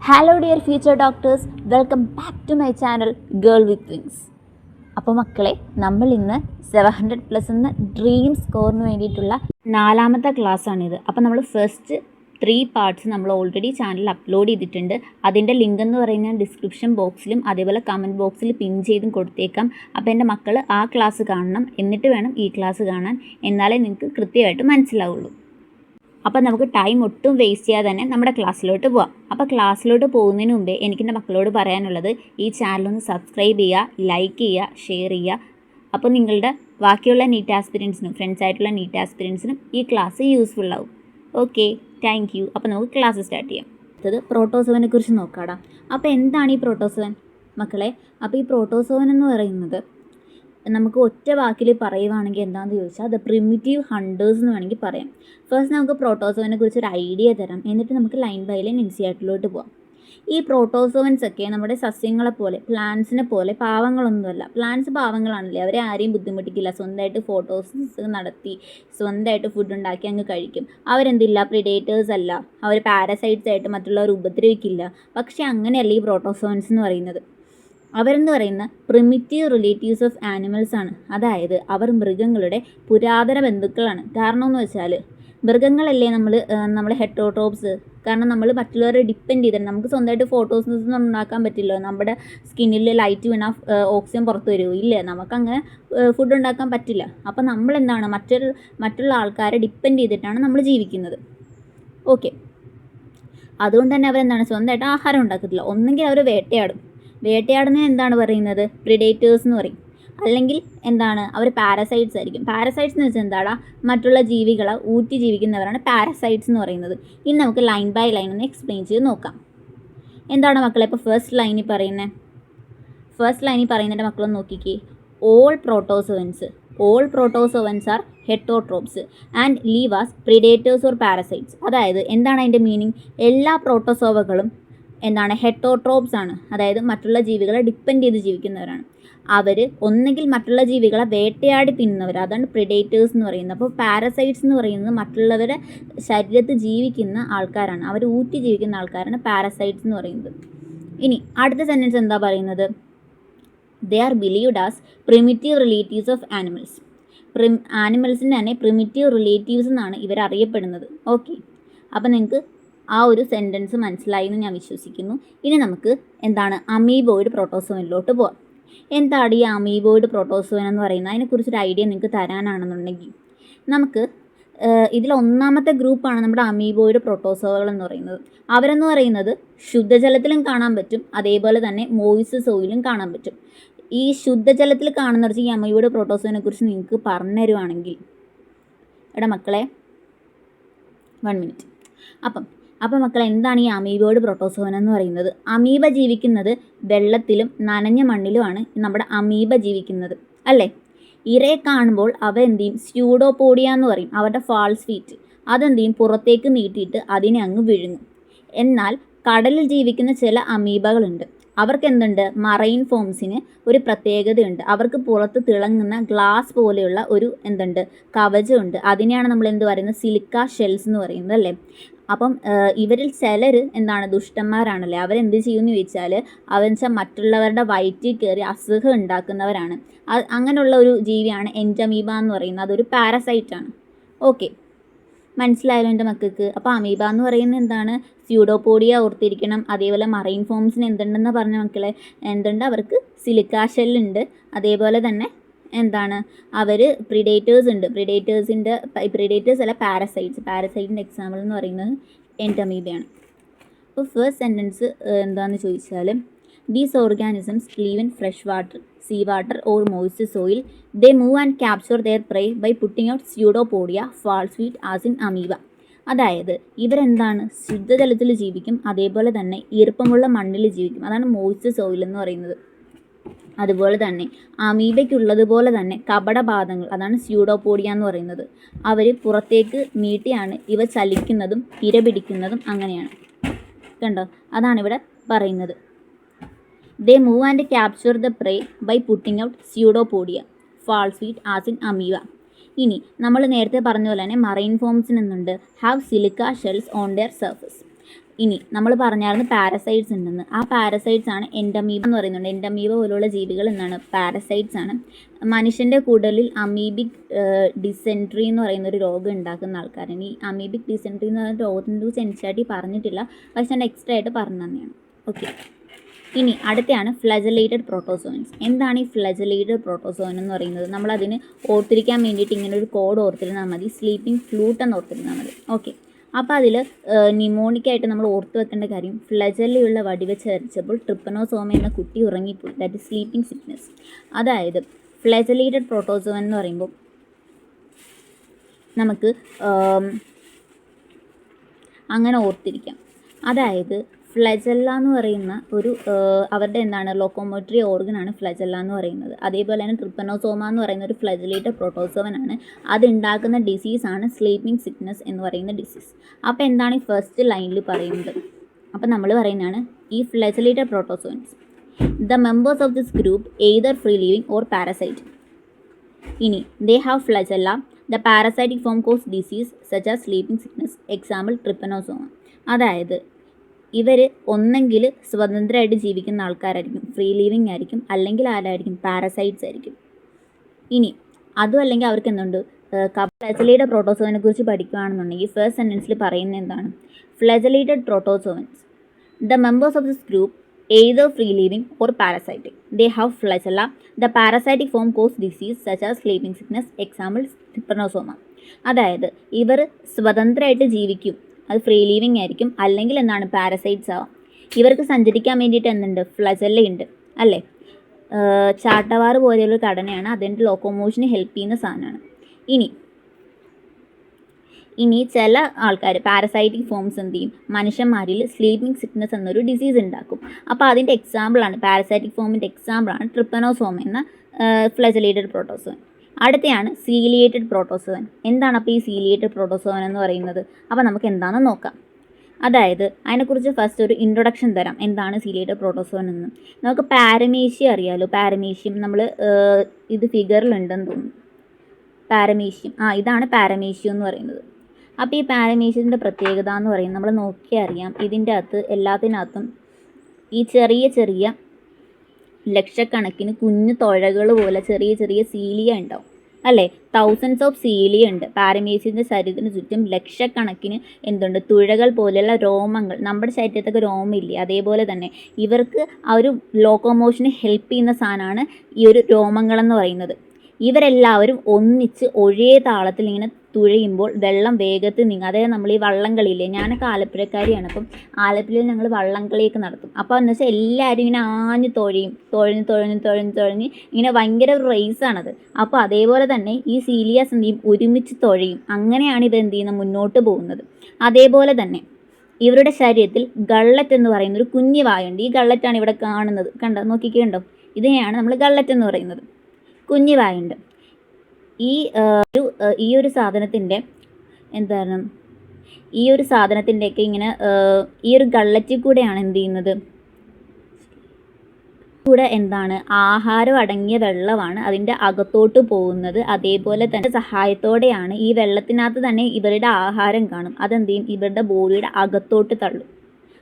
Hello dear future doctors, welcome back to my channel girl with wings. അപ്പോൾ മക്കളെ, നമ്മൾ ഇന്ന് 700+ എന്ന ഡ്രീം സ്കോറിന് വേണ്ടിയിട്ടുള്ള 4ാമത്തെ ക്ലാസ്സാണിത്. അപ്പോൾ നമ്മൾ ഫസ്റ്റ് 3 പാർട്സ് നമ്മൾ ഓൾറെഡി ചാനലിൽ അപ്ലോഡ് ചെയ്തിട്ടുണ്ട്. അതിൻ്റെ ലിങ്ക് എന്ന് പറയുന്നത് ഡിസ്ക്രിപ്ഷൻ ബോക്സിലും അതേപോലെ കമൻറ്റ് ബോക്സിൽ പിൻ ചെയ്തും കൊടുത്തേക്കാം. അപ്പോൾ എൻ്റെ മക്കൾ ആ ക്ലാസ് കാണണം, എന്നിട്ട് വേണം ഈ ക്ലാസ് കാണാൻ, എന്നാലേ നിങ്ങൾക്ക് കൃത്യമായിട്ട് മനസ്സിലാവുള്ളൂ. അപ്പോൾ നമുക്ക് ടൈം ഒട്ടും വേസ്റ്റ് ചെയ്യാതെ തന്നെ നമ്മുടെ ക്ലാസ്സിലോട്ട് പോവാം. അപ്പോൾ ക്ലാസ്സിലോട്ട് പോകുന്നതിന് മുമ്പേ എനിക്ക് എൻ്റെ മക്കളോട് പറയാനുള്ളത്, ഈ ചാനലൊന്ന് സബ്സ്ക്രൈബ് ചെയ്യുക, ലൈക്ക് ചെയ്യുക, ഷെയർ ചെയ്യുക. അപ്പോൾ നിങ്ങളുടെ ബാക്കിയുള്ള നീറ്റ് ആസ്പിരൻസിനും ഫ്രണ്ട്സായിട്ടുള്ള നീറ്റ് ആസ്പിരൻസിനും ഈ ക്ലാസ് യൂസ്ഫുൾ ആവും. Okay, thank you. അപ്പോൾ നമുക്ക് ക്ലാസ് സ്റ്റാർട്ട് ചെയ്യാം. അടുത്തത് പ്രോട്ടോസോവനെ കുറിച്ച് നോക്കാടാ. അപ്പോൾ എന്താണ് ഈ പ്രോട്ടോസോവൻ മക്കളെ? അപ്പോൾ ഈ പ്രോട്ടോസോവൻ എന്ന് പറയുന്നത് നമുക്ക് ഒറ്റ വാക്കിൽ പറയുവാണെങ്കിൽ എന്താണെന്ന് ചോദിച്ചാൽ ദ പ്രിമിറ്റീവ് ഹണ്ടേഴ്സ് എന്ന് വേണമെങ്കിൽ പറയാം. ഫസ്റ്റ് നമുക്ക് പ്രോട്ടോസോവനെ കുറിച്ച് ഒരു ഐഡിയ തരാം, എന്നിട്ട് നമുക്ക് ലൈൻ ബൈ ലൈൻ ഇൻസിയാറ്റിലോട്ട് പോകാം. ഈ പ്രോട്ടോസോവൻസ് ഒക്കെ നമ്മുടെ സസ്യങ്ങളെ പോലെ, പ്ലാന്റ്സിനെ പോലെ പാവങ്ങളൊന്നുമല്ല. പ്ലാന്റ്സ് പാവങ്ങളാണല്ലേ, അവരെ ആരെയും ബുദ്ധിമുട്ടിക്കില്ല, സ്വന്തമായിട്ട് ഫോട്ടോസിസ് നടത്തി സ്വന്തമായിട്ട് ഫുഡ് ഉണ്ടാക്കി അങ്ങ് കഴിക്കും. അവരെന്തില്ല, പ്രിഡേറ്റേഴ്സ് അല്ല, അവർ പാരസൈറ്റ്സ് ആയിട്ട് മറ്റുള്ളവർ ഉപദ്രവിക്കില്ല. പക്ഷേ അങ്ങനെയല്ല ഈ പ്രോട്ടോസോവൻസ് എന്ന് പറയുന്നത്. അവരെന്ന് പറയുന്ന പ്രിമിറ്റീവ് റിലേറ്റീവ്സ് ഓഫ് ആനിമൽസ് ആണ്. അതായത് അവർ മൃഗങ്ങളുടെ പുരാതന ബന്ധുക്കളാണ്. കാരണം എന്ന് വെച്ചാൽ മൃഗങ്ങളല്ലേ നമ്മൾ ഹെറ്ററോട്രോപ്സ്. കാരണം നമ്മൾ മറ്റുള്ളവരെ ഡിപ്പെൻഡ് ചെയ്തിട്ട് നമുക്ക് സ്വന്തമായിട്ട് ഫോട്ടോസിസ് ഉണ്ടാക്കാൻ പറ്റില്ല. നമ്മുടെ സ്കിന്നിൽ ലൈറ്റ് വീണാൽ ഓക്സിജൻ പുറത്ത് വരുമോ? ഇല്ല, നമുക്കങ്ങനെ ഫുഡ് ഉണ്ടാക്കാൻ പറ്റില്ല. അപ്പോൾ നമ്മളെന്താണ് മറ്റുള്ള ആൾക്കാരെ ഡിപ്പെൻഡ് ചെയ്തിട്ടാണ് നമ്മൾ ജീവിക്കുന്നത്. ഓക്കെ, അതുകൊണ്ട് തന്നെ അവരെന്താണ് സ്വന്തമായിട്ട് ആഹാരം ഉണ്ടാക്കത്തില്ല. ഒന്നെങ്കിൽ അവർ വേട്ടയാടുന്നതിന് എന്താണ് പറയുന്നത്? പ്രിഡേറ്റേഴ്സ് എന്ന് പറയും. അല്ലെങ്കിൽ എന്താണ്, അവർ പാരസൈറ്റ്സ് ആയിരിക്കും. പാരസൈറ്റ്സ് എന്ന് വെച്ചാൽ എന്താടാ, മറ്റുള്ള ജീവികളെ ഊറ്റി ജീവിക്കുന്നവരാണ് പാരസൈറ്റ്സ് എന്ന് പറയുന്നത്. ഇനി നമുക്ക് ലൈൻ ബൈ ലൈൻ ഒന്ന് എക്സ്പ്ലെയിൻ ചെയ്ത് നോക്കാം. എന്താണ് മക്കളെ ഇപ്പോൾ ഫസ്റ്റ് ലൈനിൽ പറയുന്നതിൻ്റെ മക്കളൊന്ന് നോക്കിക്കേ. All protozoans are heterotrophs and live as predators or parasites. അതായത് എന്താണ് അതിൻ്റെ മീനിങ്? എല്ലാ പ്രോട്ടോസോവകളും എന്താണ്, ഹെറ്ററോട്രോപ്സ് ആണ്. അതായത് മറ്റുള്ള ജീവികളെ ഡിപ്പെൻഡ് ചെയ്ത് ജീവിക്കുന്നവരാണ്. അവർ ഒന്നെങ്കിൽ മറ്റുള്ള ജീവികളെ വേട്ടയാടി തിന്നുന്നവർ, അതാണ് പ്രിഡേറ്റേഴ്സ് എന്ന് പറയുന്നത്. അപ്പോൾ പാരസൈറ്റ്സ് എന്ന് പറയുന്നത് മറ്റുള്ളവരുടെ ശരീരത്തിൽ ജീവിക്കുന്ന ആൾക്കാരാണ്, അവർ ഊറ്റി ജീവിക്കുന്ന ആൾക്കാരാണ് പാരസൈറ്റ്സ് എന്ന് പറയുന്നത്. ഇനി അടുത്ത സെൻറ്റൻസ് എന്താ പറയുന്നത്? They are believed as primitive relatives of animals. ആനിമൽസിൻ്റെ തന്നെ പ്രിമിറ്റീവ് റിലേറ്റീവ്സ് എന്നാണ് ഇവർ അറിയപ്പെടുന്നത്. ഓക്കെ, അപ്പോൾ നിങ്ങൾക്ക് ആ ഒരു സെൻറ്റൻസ് മനസ്സിലായി എന്ന് ഞാൻ വിശ്വസിക്കുന്നു. ഇനി നമുക്ക് എന്താണ് അമീബോയിഡ് പ്രോട്ടോസോവനിലോട്ട് പോകാം. എന്താണ് ഈ അമീബോയിഡ് പ്രോട്ടോസോവൻ എന്ന് പറയുന്നത്? അതിനെക്കുറിച്ചൊരു ഐഡിയ നിങ്ങൾക്ക് തരാനാണെന്നുണ്ടെങ്കിൽ നമുക്ക് ഇതിൽ 1ാമത്തെ ഗ്രൂപ്പാണ് നമ്മുടെ അമീബോയിഡ് പ്രോട്ടോസോവകൾ എന്ന് പറയുന്നത്. അവരെന്ന് പറയുന്നത് ശുദ്ധജലത്തിലും കാണാൻ പറ്റും, അതേപോലെ തന്നെ മോയിസ്റ്റ് സോയിലും കാണാൻ പറ്റും. ഈ ശുദ്ധജലത്തിൽ കാണുന്ന ഈ അമീബോയിഡ് പ്രോട്ടോസോവനെ കുറിച്ച് നിങ്ങൾക്ക് പറഞ്ഞു തരുവാണെങ്കിൽ, മക്കളെ 1 മിനിറ്റ്. അപ്പം മക്കളെ, എന്താണ് ഈ അമീബോയിഡ് പ്രോട്ടോസോവൻ എന്ന് പറയുന്നത്? അമീബ ജീവിക്കുന്നത് വെള്ളത്തിലും നനഞ്ഞ മണ്ണിലുമാണ് നമ്മുടെ അമീബ ജീവിക്കുന്നത്, അല്ലേ? ഇരയെ കാണുമ്പോൾ അവ എന്ത് ചെയ്യും? സ്യൂഡോപോഡിയ എന്ന് പറയും. അവരുടെ ഫാൾസ് ഫീറ്റ് അതെന്ത് ചെയ്യും? പുറത്തേക്ക് നീട്ടിയിട്ട് അതിനെ അങ്ങ് വിഴുങ്ങും. എന്നാൽ കടലിൽ ജീവിക്കുന്ന ചില അമീബകളുണ്ട്. അവർക്ക് എന്തുണ്ട്? മറൈൻ ഫോംസിന് ഒരു പ്രത്യേകതയുണ്ട്. അവർക്ക് പുറത്ത് തിളങ്ങുന്ന ഗ്ലാസ് പോലെയുള്ള ഒരു കവചമുണ്ട്. അതിനെയാണ് നമ്മൾ എന്ത് പറയുന്നത്? സിലിക്ക ഷെൽസ് എന്ന് പറയുന്നത്, അല്ലേ? അപ്പം ഇവരിൽ ചിലർ ദുഷ്ടന്മാരാണല്ലേ. അവരെന്ത് ചെയ്യുമെന്ന് ചോദിച്ചാൽ, അവരെന്ന് മറ്റുള്ളവരുടെ വയറ്റിൽ കയറി അസുഖം ഉണ്ടാക്കുന്നവരാണ്. അങ്ങനെയുള്ള ഒരു ജീവിയാണ് എൻഡമീബ എന്ന് പറയുന്നത്. അതൊരു പാരസൈറ്റാണ്. ഓക്കെ, മനസ്സിലായല്ലോ എൻ്റെ മക്കൾക്ക്? അപ്പോൾ അമീബ എന്ന് പറയുന്നത് എന്താണ്? സ്യൂഡോപോഡിയ ഓർത്തിരിക്കണം. അതേപോലെ മറൈൻ ഫോംസിന് എന്തുണ്ടെന്ന് പറഞ്ഞ മക്കളെ, അവർക്ക് സിലിക്ക ഷെല്ലുണ്ട്. അതേപോലെ തന്നെ അവർ പ്രിഡേറ്റേഴ്സ് ഉണ്ട്. പ്രിഡേറ്റേഴ്സ് അല്ല, പാരസൈറ്റിൻ്റെ എക്സാമ്പിൾ എന്ന് പറയുന്നത് എൻഡമീബയാണ്. അപ്പോൾ ഫസ്റ്റ് സെൻറ്റൻസ് എന്താണെന്ന് ചോദിച്ചാൽ, these organisms live in fresh water, sea water or moist soil. They move and capture their prey by putting out pseudopodia, false feet as in amoeba. അതായത് ശുദ്ധജലത്തിൽ ജീവിക്കും, അതേപോലെ തന്നെ ഈർപ്പമുള്ള മണ്ണിൽ ജീവിക്കും. അതാണ് മോയിസ്റ്റ് സോയിൽ എന്ന് പറയുന്നത്. അതുപോലെ തന്നെ അമീബയ്ക്കുള്ളതുപോലെ തന്നെ കപടപാദങ്ങൾ, അതാണ് സ്യൂഡോപോഡിയ എന്ന് പറയുന്നത്. അവർ പുറത്തേക്ക് നീട്ടിയാണ് ഇവ ചലിക്കുന്നതും ഇര പിടിക്കുന്നതും. അങ്ങനെയാണ്, കണ്ടോ? അതാണിവിടെ പറയുന്നത്. They move and capture the prey by putting out pseudopodia, false feet as in amoeba. ഇനി നമ്മൾ നേരത്തെ പറഞ്ഞ പോലെ തന്നെ മറൈൻ ഫോംസിന് have silica shells on their surface. ഇനി നമ്മൾ പറഞ്ഞായിരുന്നു പാരസൈറ്റ്സ് ഉണ്ടെന്ന്. ആ പാരസൈറ്റ്സ് ആണ് എൻഡമീബ എന്ന് പറയുന്നുണ്ട്. എൻഡമീബ പോലുള്ള ജീവികൾ എന്നാണ് പാരസൈറ്റ്സ് ആണ്. മനുഷ്യൻ്റെ കുടലിൽ അമീബിക് ഡിസെൻട്രി എന്ന് പറയുന്ന ഒരു രോഗം ഉണ്ടാക്കുന്ന ആൾക്കാരാണ്. ഈ അമീബിക് ഡിസെൻട്രി എന്ന് പറയുന്ന രോഗത്തിനെ കുറിച്ച് എനിച്ചായിട്ട് പറഞ്ഞിട്ടില്ല, പക്ഷെ ഞാൻ എക്സ്ട്രാ ആയിട്ട് പറഞ്ഞു തന്നെയാണ്. ഓക്കെ, ഇനി അടുത്തയാണ് ഫ്ലജലേറ്റഡ് പ്രോട്ടോസോയിൻസ്. എന്താണ് ഈ ഫ്ലജലേറ്റഡ് പ്രോട്ടോസോയിൻ എന്ന് പറയുന്നത്? നമ്മളതിന് ഓർത്തിരിക്കാൻ വേണ്ടിയിട്ട് ഇങ്ങനെ ഒരു കോഡ് ഓർത്തിരുന്നാൽ മതി, സ്ലീപ്പിംഗ് ഫ്ലൂട്ട് എന്ന് ഓർത്തിരുന്നാൽ മതി. ഓക്കെ, അപ്പോൾ അതിൽ നിമോണിക്കായിട്ട് നമ്മൾ ഓർത്ത് വെക്കേണ്ട കാര്യം, ഫ്ലജലിലുള്ള വടിവെച്ച് അരിച്ചപ്പോൾ ട്രിപ്പനോസോമ എന്ന കുട്ടി ഉറങ്ങിപ്പോയി. That is sleeping sickness. അതായത് ഫ്ലജലേറ്റഡ് പ്രോട്ടോസോയിൻ എന്ന് പറയുമ്പോൾ നമുക്ക് അങ്ങനെ ഓർത്തിരിക്കാം. അതായത് ഫ്ലജല്ല എന്ന് പറയുന്ന ഒരു അവരുടെ എന്താണ് ലോക്കോമോട്ടറി ഓർഗനാണ് ഫ്ലജല്ല എന്ന് പറയുന്നത്. അതേപോലെ തന്നെ ട്രിപ്പനോസോമ എന്ന് പറയുന്ന ഒരു ഫ്ലജലേറ്റഡ് പ്രോട്ടോസോവനാണ്. അതുണ്ടാക്കുന്ന ഡിസീസാണ് സ്ലീപ്പിംഗ് സിക്നസ് എന്ന് പറയുന്ന ഡിസീസ്. അപ്പോൾ എന്താണ് ഈ ഫസ്റ്റ് ലൈനിൽ പറയുന്നത്? അപ്പോൾ നമ്മൾ പറയുന്നതാണ് ഈ flagellated protozoans, the members of this group either free living or parasite. ഇനി they have flagella, the parasitic form cause disease such as sleeping sickness, example trypanosoma. അതായത് ഇവർ ഒന്നെങ്കിൽ സ്വതന്ത്രമായിട്ട് ജീവിക്കുന്ന ആൾക്കാരായിരിക്കും, ഫ്രീ ലിവിങ് ആയിരിക്കും, അല്ലെങ്കിൽ ആരായിരിക്കും, പാരസൈറ്റ്സ് ആയിരിക്കും. ഇനി അതും അല്ലെങ്കിൽ അവർക്ക് എന്തുണ്ട്, ഫ്ലജലേറ്റഡ് പ്രോട്ടോസോവനെ കുറിച്ച് പഠിക്കുകയാണെന്നുണ്ടെങ്കിൽ ഫസ്റ്റ് സെൻറ്റൻസിൽ പറയുന്നത് എന്താണ്? Flagellated protozoans, the members of this group either free living or parasitic, they have flagella, the parasitic form cause disease such as sleeping sickness, example trypanosoma. അതായത് ഇവർ സ്വതന്ത്രമായിട്ട് ജീവിക്കും, അത് ഫ്രീ ലിവിങ് ആയിരിക്കും, അല്ലെങ്കിൽ എന്താണ്, പാരസൈറ്റ്സ് ആവാം. ഇവർക്ക് സഞ്ചരിക്കാൻ വേണ്ടിയിട്ട് എന്തുണ്ട്, ഫ്ലജല്ല ഉണ്ട് അല്ലേ. ചാട്ടവാർ പോലെയുള്ള ഘടനയാണ്, അതിൻ്റെ ലോക്കോമോഷന് ഹെൽപ്പ് ചെയ്യുന്ന സാധനമാണ്. ഇനി ചില ആൾക്കാർ പാരസൈറ്റിക് ഫോംസ് എന്ത് ചെയ്യും, മനുഷ്യന്മാരിൽ സ്ലീപ്പിംഗ് സിക്നസ് എന്നൊരു ഡിസീസ് ഉണ്ടാക്കും. അപ്പോൾ അതിൻ്റെ എക്സാമ്പിളാണ്, പാരസൈറ്റിക് ഫോമിൻ്റെ എക്സാമ്പിളാണ് ട്രിപ്പനോസോമ എന്ന ഫ്ലജലേറ്റഡ് പ്രോട്ടോസോവൻ. അടുത്തയാണ് സീലിയേറ്റഡ് പ്രോട്ടോസോവൻ. എന്താണ് അപ്പോൾ ഈ സീലിയേറ്റഡ് പ്രോട്ടോസോവൻ എന്ന് പറയുന്നത്? അപ്പോൾ നമുക്ക് എന്താണെന്ന് നോക്കാം. അതായത് അതിനെക്കുറിച്ച് ഫസ്റ്റ് ഒരു ഇൻട്രൊഡക്ഷൻ തരാം, എന്താണ് സീലിയേറ്റഡ് പ്രോട്ടോസോവൻ എന്ന്. നമുക്ക് പാരമീഷ്യം അറിയാമല്ലോ. പാരമീഷ്യം നമ്മൾ ഇത് ഫിഗറിലുണ്ടെന്ന് തോന്നുന്നു. പാരമീഷ്യം, ഇതാണ് പാരമീഷ്യം എന്ന് പറയുന്നത്. അപ്പോൾ ഈ പാരമീഷ്യത്തിൻ്റെ പ്രത്യേകത എന്ന് പറയുന്നത് നമ്മൾ നോക്കിയാൽ അറിയാം, ഇതിൻ്റെ അകത്ത് എല്ലാത്തിനകത്തും ഈ ചെറിയ ചെറിയ ലക്ഷക്കണക്കിന് കുഞ്ഞു തുഴകൾ പോലെ ചെറിയ ചെറിയ സീലിയ ഉണ്ടാവും അല്ലേ. തൗസൻഡ്സ് ഓഫ് സീലിയ ഉണ്ട്. പാരമീഷ്യത്തിൻ്റെ ശരീരത്തിന് ചുറ്റും ലക്ഷക്കണക്കിന് എന്തുണ്ട്, തുഴകൾ പോലെയുള്ള രോമങ്ങൾ. നമ്മുടെ ശരീരത്തൊക്കെ രോമമില്ലേ, അതേപോലെ തന്നെ ഇവർക്ക് ആ ഒരു ലോക്കോമോഷന് ഹെൽപ്പ് ചെയ്യുന്ന സാധനമാണ് ഈ ഒരു രോമങ്ങളെന്ന് പറയുന്നത്. ഇവരെല്ലാവരും ഒന്നിച്ച് ഒരേ താളത്തിൽ ഇങ്ങനെ തുഴയുമ്പോൾ വെള്ളം വേഗത്തിൽ നീങ്ങും. അതായത് നമ്മൾ ഈ വള്ളംകളിയില്ലേ, ഞാനൊക്കെ ആലപ്പുഴക്കാരിയാണ്, അപ്പം ആലപ്പുഴയിൽ ഞങ്ങൾ വള്ളംകളിയൊക്കെ നടത്തും. അപ്പോൾ എന്ന് വെച്ചാൽ എല്ലാവരും ഇങ്ങനെ ആഞ്ഞ് തുഴഞ്ഞ് ഇങ്ങനെ ഭയങ്കര ഒരു റേസാണത്. അപ്പോൾ അതേപോലെ തന്നെ ഈ സീലിയാസ് എന്ത് ചെയ്യും, ഒരുമിച്ച് തുഴയും. അങ്ങനെയാണ് ഇത് എന്ത് ചെയ്യുന്നത്, മുന്നോട്ട് പോകുന്നത്. അതേപോലെ തന്നെ ഇവരുടെ ശരീരത്തിൽ ഗള്ളറ്റ് എന്ന് പറയുന്ന ഒരു കുഞ്ഞു വായുണ്ട്. ഈ ഗള്ളറ്റാണ് ഇവിടെ കാണുന്നത്, നോക്കിക്കണ്ടോ, ഇതിനെയാണ് നമ്മൾ ഗള്ളറ്റ് എന്ന് പറയുന്നത്. കുഞ്ഞു വായുണ്ട്. ഈ ഒരു സാധനത്തിൻ്റെ എന്താണ്, ഈ ഒരു സാധനത്തിൻ്റെയൊക്കെ ഇങ്ങനെ ഈ ഒരു ഗള്ളറ്റിൽ കൂടെയാണ് എന്ത് ചെയ്യുന്നത്, കൂടെ എന്താണ്, ആഹാരം അടങ്ങിയ വെള്ളമാണ് അതിൻ്റെ അകത്തോട്ട് പോകുന്നത്. അതേപോലെ തന്നെ സഹായത്തോടെയാണ് ഈ വെള്ളത്തിനകത്ത് തന്നെ ഇവരുടെ ആഹാരം കാണും, അതെന്ത് ചെയ്യും, ഇവരുടെ ബോഡിയുടെ അകത്തോട്ട് തള്ളും.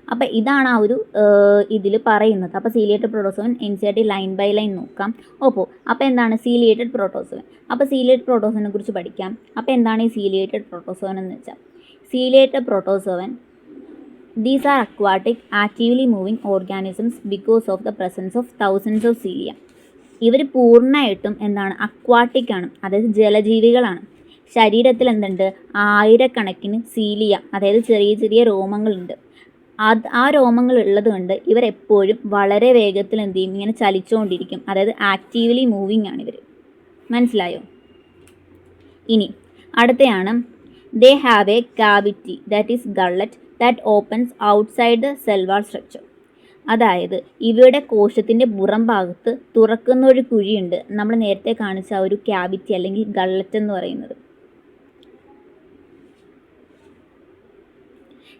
അപ്പോൾ ഇതാണ് ആ ഒരു ഇതിൽ പറയുന്നത്. അപ്പോൾ ciliated protozoan NCERT line by line നോക്കാം. അപ്പോൾ എന്താണ് സീലിയേറ്റഡ് പ്രോട്ടോസോവൻ? അപ്പോൾ സീലിയേറ്റഡ് പ്രോട്ടോസോവനെ കുറിച്ച് പഠിക്കാം. അപ്പോൾ എന്താണ് ഈ സീലിയേറ്റഡ് പ്രോട്ടോസോവൻ എന്ന് വെച്ചാൽ, ciliated protozoan, these are aquatic actively moving organisms because of the presence of thousands of cilia. ഇവർ പൂർണ്ണമായിട്ടും എന്താണ്, അക്വാട്ടിക് ആണ്, അതായത് ജലജീവികളാണ്. ശരീരത്തിൽ എന്തുണ്ട്, ആയിരക്കണക്കിന് സീലിയ, അതായത് ചെറിയ ചെറിയ രോമങ്ങളുണ്ട്. ആ രോമങ്ങൾ ഉള്ളത് കൊണ്ട് ഇവരെപ്പോഴും വളരെ വേഗത്തിൽ എന്ത് ചെയ്യും, ഇങ്ങനെ ചലിച്ചുകൊണ്ടിരിക്കും. അതായത് ആക്റ്റീവ്ലി മൂവിങ് ആണ് ഇവർ. മനസ്സിലായോ? ഇനി അടുത്തയാണ്, they have a cavity that is gullet that opens outside the cell wall structure. അതായത് ഇവയുടെ കോശത്തിൻ്റെ പുറം ഭാഗത്ത് തുറക്കുന്ന ഒരു കുഴിയുണ്ട്. നമ്മൾ നേരത്തെ കാണിച്ച ആ ഒരു ക്യാവിറ്റി അല്ലെങ്കിൽ ഗള്ളറ്റ് എന്ന് പറയുന്നത്.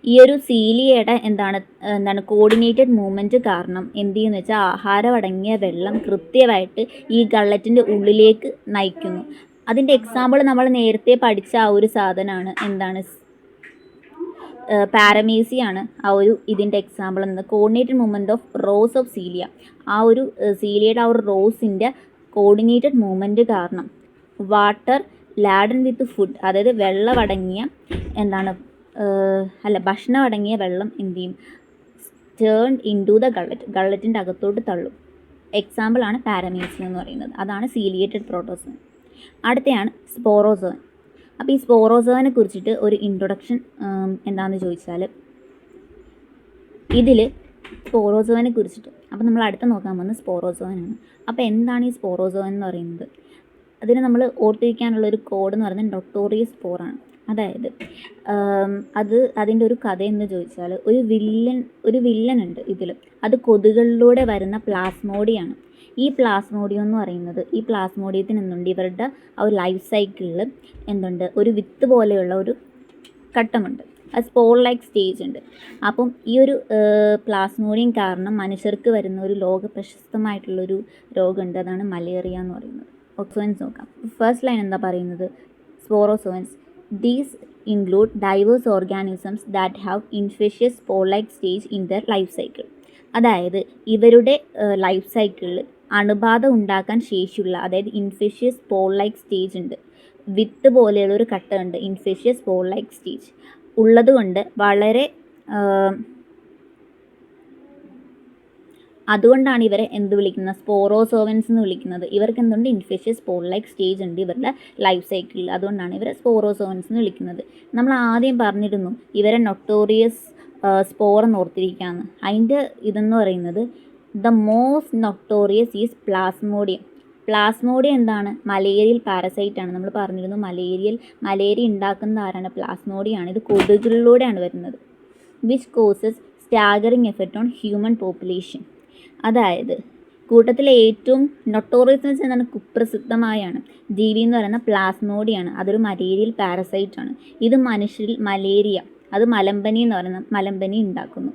ഈ ഒരു സീലിയയുടെ എന്താണ് കോർഡിനേറ്റഡ് മൂവ്മെൻറ്റ് കാരണം എന്ത് ചെയ്യുമെന്ന് വെച്ചാൽ, ആഹാരം അടങ്ങിയ വെള്ളം കൃത്യമായിട്ട് ഈ ഗള്ളറ്റിൻ്റെ ഉള്ളിലേക്ക് നയിക്കുന്നു. അതിൻ്റെ എക്സാമ്പിൾ നമ്മൾ നേരത്തെ പഠിച്ച ആ ഒരു സാധനമാണ് എന്താണ്, പാരമീസിയാണ് ആ ഒരു ഇതിൻ്റെ എക്സാമ്പിൾ എന്നത്. Coordinated movement of rows of cilia. ആ ഒരു സീലിയയുടെ ആ ഒരു റോസിൻ്റെ കോർഡിനേറ്റഡ് മൂവ്മെൻറ്റ് കാരണം വാട്ടർ ലാഡൻ വിത്ത് ഫുഡ്, അതായത് വെള്ളമടങ്ങിയ ഭക്ഷണം അടങ്ങിയ വെള്ളം എന്ത് ചെയ്യും, ടേൺ ഇൻ ടു ദ ഗള്ളറ്റിൻ്റെ അകത്തോട്ട് തള്ളും. എക്സാമ്പിളാണ് പാരമീസിയം എന്ന് പറയുന്നത്. അതാണ് സീലിയേറ്റഡ് പ്രോട്ടോസോൻ. അടുത്തയാണ് സ്പോറോസോൻ. അപ്പോൾ ഈ സ്പോറോസോനെ കുറിച്ചിട്ട് ഒരു ഇൻട്രൊഡക്ഷൻ എന്താണെന്ന് ചോദിച്ചാൽ, ഇതിൽ സ്പോറോസോനെ കുറിച്ചിട്ട് അപ്പോൾ നമ്മൾ അടുത്ത നോക്കാൻ പോകുന്നത് സ്പോറോസോനാണ്. അപ്പോൾ എന്താണ് ഈ സ്പോറോസോൻ എന്ന് പറയുന്നത്? അതിന് നമ്മൾ ഓർത്തിരിക്കാനുള്ളൊരു കോഡ് എന്ന് പറയുന്നത് നൊട്ടോറിയസ് സ്പോറാണ്. അതായത് അതിൻ്റെ ഒരു കഥ എന്ന് ചോദിച്ചാൽ, ഒരു വില്ലൻ ഉണ്ട് ഇതിൽ. അത് കൊതുകളിലൂടെ വരുന്ന പ്ലാസ്മോഡിയാണ്. ഈ പ്ലാസ്മോഡിയം എന്ന് പറയുന്നത്, ഈ പ്ലാസ്മോഡിയത്തിന് എന്തുണ്ട്, ഇവരുടെ ആ ഒരു ലൈഫ് സൈക്കിളിൽ എന്തുണ്ട്, ഒരു വിത്ത് പോലെയുള്ള ഒരു ഘട്ടമുണ്ട്. അത് സ്പോർ ലൈക്ക് സ്റ്റേജ് ഉണ്ട്. അപ്പം ഈ ഒരു പ്ലാസ്മോഡിയം കാരണം മനുഷ്യർക്ക് വരുന്ന ഒരു ലോക പ്രശസ്തമായിട്ടുള്ളൊരു രോഗമുണ്ട്. അതാണ് മലേറിയ എന്ന് പറയുന്നത്. ഓക്സോൻസ് നോക്കാം. ഫസ്റ്റ് ലൈൻ എന്താ പറയുന്നത്? സ്പോറോസോൻസ് these include diverse organisms that have infectious spore-like stage in their life cycle. അതായത് ഇവരുടെ ലൈഫ് സൈക്കിളിൽ അണുബാധ ഉണ്ടാക്കാൻ ശേഷിയുള്ള, അതായത് ഇൻഫെഷ്യസ് സ്പോർ-ലൈക്ക് സ്റ്റേജ് ഉണ്ട്, വിത്ത് പോലെയുള്ള ഒരു ഘട്ടമുണ്ട്, ഇൻഫെഷ്യസ് സ്പോർ-ലൈക്ക് സ്റ്റേജ് ഉള്ളതുകൊണ്ട് അതുകൊണ്ടാണ് ഇവരെ എന്ത് വിളിക്കുന്നത്, സ്പോറോസോവൻസ് എന്ന് വിളിക്കുന്നത്. ഇവർക്ക് എന്തുണ്ട്, ഇൻഫെഷ്യസ് സ്പോർ-ലൈക്ക് സ്റ്റേജ് ഉണ്ട് ഇവരുടെ ലൈഫ് സൈക്കിളിൽ. അതുകൊണ്ടാണ് ഇവരെ സ്പോറോസോവൻസ് എന്ന് വിളിക്കുന്നത്. നമ്മൾ ആദ്യം പറഞ്ഞിരുന്നു ഇവരെ നൊട്ടോറിയസ് സ്പോർ എന്ന് ഓർത്തിരിക്കുകയാണ്. അതിൻ്റെ ഇതെന്ന് പറയുന്നത് the most notorious is plasmodium. Plasmodium എന്താണ്, മലേറിയൽ പാരസൈറ്റാണ്. നമ്മൾ പറഞ്ഞിരുന്നു മലേറിയ ഉണ്ടാക്കുന്ന ആരാണ്, പ്ലാസ്മോഡിയാണ്. ഇത് കൊതുകുകളിലൂടെയാണ് വരുന്നത്. Which causes staggering effect on human population. അതായത് കൂട്ടത്തിലെ ഏറ്റവും നൊട്ടോറിയസ് എന്ന് വെച്ചാൽ എന്താണ്, കുപ്രസിദ്ധമായാണ് ജീവി എന്ന് പറയുന്ന പ്ലാസ്മോഡിയാണ്. അതൊരു മലേറിയൽ പാരസൈറ്റാണ്. ഇത് മനുഷ്യരിൽ മലേറിയ, അത് മലമ്പനി ഉണ്ടാക്കുന്നു.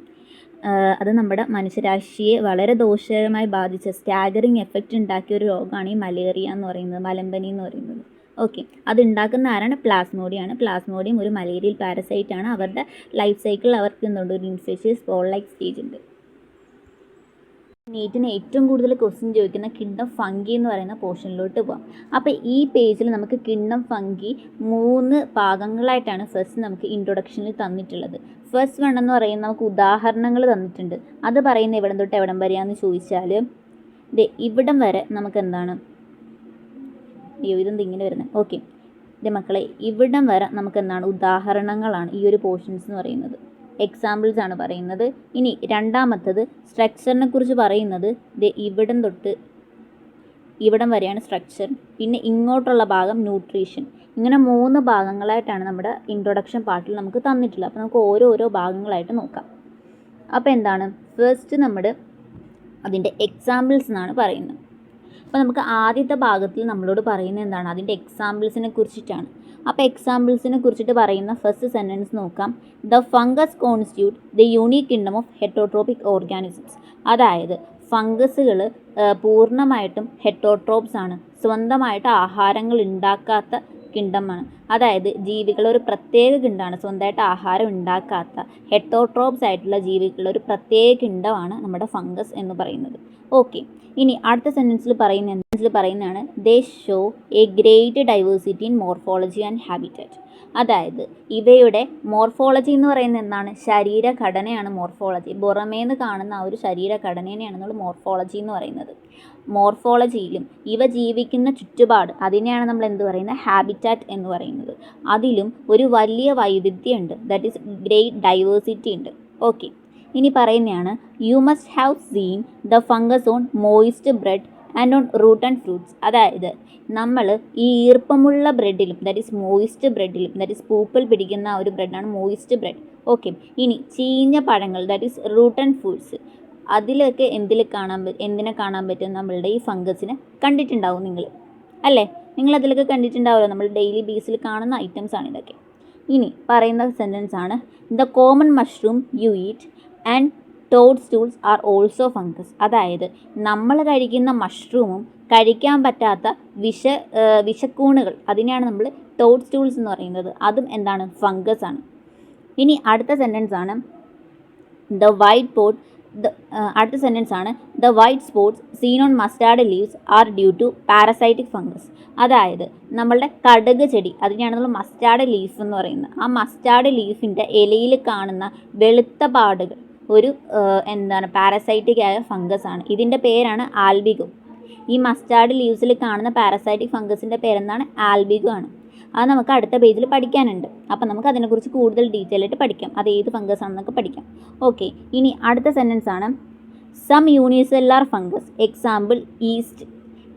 അത് നമ്മുടെ മനുഷ്യരാശിയെ വളരെ ദോഷകരമായി ബാധിച്ച സ്റ്റാഗറിങ് എഫക്റ്റ് ഉണ്ടാക്കിയ ഒരു രോഗമാണ് ഈ മലേറിയ എന്ന് പറയുന്നത്, മലമ്പനി എന്ന് പറയുന്നത്. ഓക്കെ, അത് ഉണ്ടാക്കുന്ന ആരാണ്, പ്ലാസ്മോഡിയാണ്. പ്ലാസ്മോഡിയം ഒരു മലേറിയൽ പാരസൈറ്റാണ്. അവരുടെ ലൈഫ് സൈക്കിൾ അവർക്ക് എന്തുണ്ട്, ഒരു ഇൻഫെഷ്യസ് സ്പോർ-ലൈക്ക് സ്റ്റേജ് ഉണ്ട്. നീറ്റിന് ഏറ്റവും കൂടുതൽ ക്വസ്റ്റ്യൻ ചോദിക്കുന്ന കിങ്ഡം ഫംഗി എന്ന് പറയുന്ന പോർഷനിലോട്ട് പോകാം. അപ്പോൾ ഈ പേജിൽ നമുക്ക് കിങ്ഡം ഫംഗി 3 ഭാഗങ്ങളായിട്ടാണ് ഫസ്റ്റ് നമുക്ക് ഇൻട്രൊഡക്ഷനിൽ തന്നിട്ടുള്ളത്. ഫസ്റ്റ് വൺ എന്ന് പറയുന്നത് നമുക്ക് ഉദാഹരണങ്ങൾ തന്നിട്ടുണ്ട്. അത് പറയുന്ന എവിടം തൊട്ട് എവിടം വരെയാണെന്ന് ചോദിച്ചാൽ ഇവിടം വരെ നമുക്ക് എന്താണ്, ഇതെന്ത് ഇങ്ങനെ വരുന്നത്, ഓക്കെ മക്കളെ, ഇവിടം വരെ നമുക്ക് എന്താണ്, ഉദാഹരണങ്ങളാണ് ഈ ഒരു പോർഷൻസ് എന്ന് പറയുന്നത്. എക്സാമ്പിൾസ് ആണ് പറയുന്നത്. ഇനി രണ്ടാമത്തത് സ്ട്രക്ചറിനെ കുറിച്ച് പറയുന്നത് ഇവിടം തൊട്ട് ഇവിടം വരെയാണ് സ്ട്രക്ചർ. പിന്നെ ഇങ്ങോട്ടുള്ള ഭാഗം ന്യൂട്രീഷൻ. ഇങ്ങനെ 3 ഭാഗങ്ങളായിട്ടാണ് നമ്മുടെ ഇൻട്രൊഡക്ഷൻ പാർട്ടിൽ നമുക്ക് തന്നിട്ടുള്ളത്. അപ്പോൾ നമുക്ക് ഓരോരോ ഭാഗങ്ങളായിട്ട് നോക്കാം. അപ്പോൾ എന്താണ്, ഫസ്റ്റ് നമ്മുടെ അതിൻ്റെ എക്സാമ്പിൾസ് എന്നാണ് പറയുന്നത്. അപ്പോൾ നമുക്ക് ആദ്യത്തെ ഭാഗത്തിൽ നമ്മളോട് പറയുന്നത് എന്താണ്, അതിൻ്റെ എക്സാമ്പിൾസിനെ കുറിച്ചിട്ടാണ്. അപ്പോൾ എക്സാമ്പിൾസിനെ കുറിച്ചിട്ട് പറയുന്ന ഫസ്റ്റ് സെൻറ്റൻസ് നോക്കാം. The fungus constitute the unique kingdom of heterotrophic organisms. അതായത് ഫംഗസുകൾ പൂർണ്ണമായിട്ടും ഹെറ്ററോട്രോപ്സ് ആണ്, സ്വന്തമായിട്ട് ആഹാരങ്ങൾ ഉണ്ടാക്കാത്ത കിങ്ഡമാണ്. അതായത് ജീവികൾ ഒരു പ്രത്യേക കിങ്ഡമാണ്, സ്വന്തമായിട്ട് ആഹാരം ഉണ്ടാക്കാത്ത ഹെറ്ററോട്രോപ്സ് ആയിട്ടുള്ള ജീവികളുടെ ഒരു പ്രത്യേക കിങ്ഡമാണ് നമ്മുടെ ഫംഗസ് എന്ന് പറയുന്നത്. ഓക്കെ, ഇനി അടുത്ത സെൻറ്റൻസിൽ പറയുന്നതാണ് ദേ show A great diversity in morphology and habitat. അതായത് ഇവയുടെ മോർഫോളജി എന്ന് പറയുന്നത് എന്താണ്, ശരീരഘടനയാണ് മോർഫോളജി. പുറമേന്ന് കാണുന്ന ആ ഒരു ശരീരഘടനയാണ് നമ്മൾ മോർഫോളജി എന്ന് പറയുന്നത്. മോർഫോളജിയിലും ഇവ ജീവിക്കുന്ന ചുറ്റുപാട്, അതിനെയാണ് നമ്മൾ എന്ത് പറയുന്നത്, ഹാബിറ്റാറ്റ് എന്ന് പറയുന്നത്. അതിലും ഒരു വലിയ വൈവിധ്യമുണ്ട്, ദാറ്റ് ഈസ് ഗ്രേറ്റ് ഡൈവേഴ്സിറ്റി ഉണ്ട്. ഓക്കെ, ഇനി പറയുന്നതാണ് you must have seen the fungus on moist bread and on root and fruits. അതായത് നമ്മൾ ഈ ഈർപ്പമുള്ള ബ്രെഡിലും, ദാറ്റ് ഈസ് മോയിസ്റ്റ് ബ്രെഡിലും, ദാറ്റ് ഈസ് പൂപ്പൽ പിടിക്കുന്ന ആ ഒരു ബ്രെഡാണ് മോയിസ്റ്റ് ബ്രെഡ്. ഓക്കെ, ഇനി ചീഞ്ഞ പഴങ്ങൾ, that is root and fruits, അതിലൊക്കെ എന്തിനെ കാണാൻ പറ്റും, നമ്മളുടെ ഈ ഫംഗസിനെ കണ്ടിട്ടുണ്ടാവും നിങ്ങൾ, അല്ലേ? നിങ്ങളതിലൊക്കെ കണ്ടിട്ടുണ്ടാവുമല്ലോ, നമ്മൾ ഡെയിലി ബേസിൽ കാണുന്ന ഐറ്റംസ് ആണ് ഇതൊക്കെ. ഇനി പറയുന്ന സെൻറ്റൻസ് ആണ് the common mushroom you eat and toadstools are also fungus. അതായത് നമ്മൾ കഴിക്കുന്ന മഷ്റൂമും കഴിക്കാൻ പറ്റാത്ത വിഷക്കൂണുകൾ, അതിനെയാണ് നമ്മൾ ടോഡ് സ്റ്റൂൾസ് എന്ന് പറയുന്നത്. അതും എന്താണ്, ഫംഗസ് ആണ്. ഇനി അടുത്ത സെൻറ്റൻസ് ആണ് ദ വൈറ്റ് പോട്ട് അടുത്ത സെൻറ്റൻസ് ആണ് the white spots seen on mustard leaves are due to parasitic fungus. അതായത് നമ്മളുടെ കടുക് ചെടി, അതിനെയാണ് നമ്മൾ മസ്റ്റാർഡ് ലീഫ് എന്ന് പറയുന്നത്. ആ മസ്റ്റാർഡ് ലീഫിൻ്റെ ഇലയിൽ കാണുന്ന വെളുത്ത പാടുകൾ ഒരു പാരസൈറ്റിക് ആയ ഫംഗസ് ആണ്. ഇതിൻ്റെ പേരാണ് ആൽബിഗോ. ഈ മസ്റ്റാർഡ് ലീവ്സിൽ കാണുന്ന പാരസൈറ്റിക് ഫംഗസിൻ്റെ പേരെന്താണ്? ആൽബിഗോ ആണ്. അത് നമുക്ക് അടുത്ത പേജിൽ പഠിക്കാനുണ്ട്. അപ്പം നമുക്ക് അതിനെക്കുറിച്ച് കൂടുതൽ ഡീറ്റെയിൽ ആയിട്ട് പഠിക്കാം. അത് ഏത് ഫംഗസ് ആണെന്നൊക്കെ പഠിക്കാം. ഓക്കെ, ഇനി അടുത്ത സെൻറ്റൻസ് ആണ് some unicellular fungus example yeast.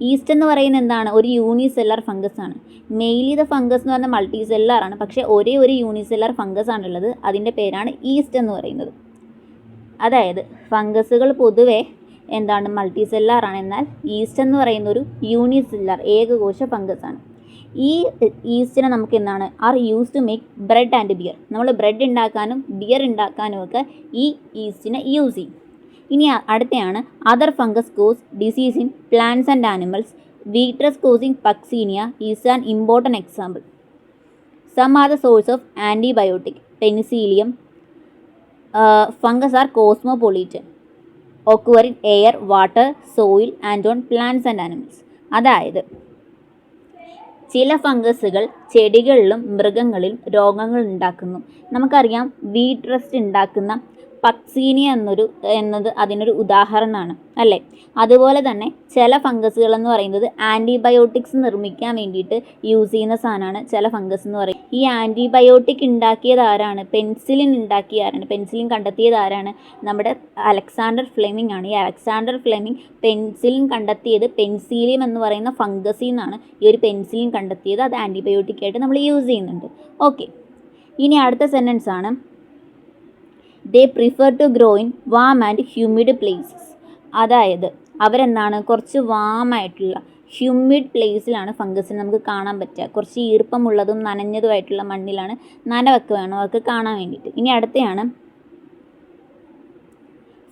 Yeast എന്ന് പറയുന്നത് എന്താണ്? ഒരു യൂണിസെല്ലാർ ഫംഗസ് ആണ്. മെയിലി ദ ഫംഗസ് എന്ന് പറഞ്ഞാൽ മൾട്ടി സെല്ലാർ ആണ്. പക്ഷേ ഒരേ ഒരു യൂണിസെല്ലാർ ഫംഗസ് ആണുള്ളത്. അതിൻ്റെ പേരാണ് ഈസ്റ്റ് എന്ന് പറയുന്നത്. അതായത് ഫംഗസുകൾ പൊതുവേ മൾട്ടി സെല്ലാർ ആണ്. എന്നാൽ ഈസ്റ്റ് എന്ന് പറയുന്ന ഒരു യൂണിസെല്ലാർ ഏകകോശ ഫംഗസ് ആണ്. ഈ ഈസ്റ്റിനെ നമുക്ക് are use to make bread and beer. നമ്മൾ ബ്രെഡ് ഉണ്ടാക്കാനും ബിയർ ഉണ്ടാക്കാനും ഒക്കെ ഈ ഈസ്റ്റിനെ യൂസ് ചെയ്യും. ഇനി അടുത്തയാണ് other fungus cause disease in plants and animals. Wheat rust causing puccinia is an important example. Some are the source of antibiotic penicillium. Fungus are cosmopolitan, occur in air, water, soil and on plants and animals. അതായത് ചില ഫംഗസുകൾ ചെടികളിലും മൃഗങ്ങളിലും രോഗങ്ങൾ ഉണ്ടാക്കുന്നു. നമുക്കറിയാം wheat rest ഉണ്ടാക്കുന്ന Puccinia എന്നത് അതിനൊരു ഉദാഹരണമാണ് അല്ലേ. അതുപോലെ തന്നെ ചില ഫംഗസുകൾ എന്ന് പറയുന്നത് ആൻറ്റിബയോട്ടിക്സ് നിർമ്മിക്കാൻ വേണ്ടിയിട്ട് യൂസ് ചെയ്യുന്ന സാധനമാണ് ചില ഫംഗസ് എന്ന് പറയുന്നത്. ഈ ആൻറ്റിബയോട്ടിക് ഉണ്ടാക്കിയത് ആരാണ്? പെൻസിലിൻ ഉണ്ടാക്കിയ ആരാണ്? പെൻസിലിൻ കണ്ടെത്തിയത് ആരാണ്? നമ്മുടെ അലക്സാണ്ടർ ഫ്ലെമിംഗ് ആണ്. ഈ അലക്സാണ്ടർ ഫ്ലെമിംഗ് പെൻസിലിൻ കണ്ടെത്തിയത് പെൻസിലിയം എന്ന് പറയുന്ന ഫംഗസിൽ നിന്നാണ് ഈ ഒരു പെൻസിലിൻ കണ്ടെത്തിയത്. അത് ആൻറ്റിബയോട്ടിക് ആയിട്ട് നമ്മൾ യൂസ് ചെയ്യുന്നുണ്ട്. ഓക്കെ, ഇനി അടുത്ത സെൻറ്റൻസ് ആണ് they prefer to grow in warm and humid places. അതായത് കുറച്ച് വാമായിട്ടുള്ള ഹ്യൂമിഡ് പ്ലേസിലാണ് ഫംഗസിന് നമുക്ക് കാണാൻ പറ്റുക. കുറച്ച് ഈർപ്പമുള്ളതും നനഞ്ഞതുമായിട്ടുള്ള മണ്ണിലാണ് നനവൊക്കെ വേണം അവർക്ക് കാണാൻ വേണ്ടിയിട്ട്. ഇനി അടുത്തയാണ്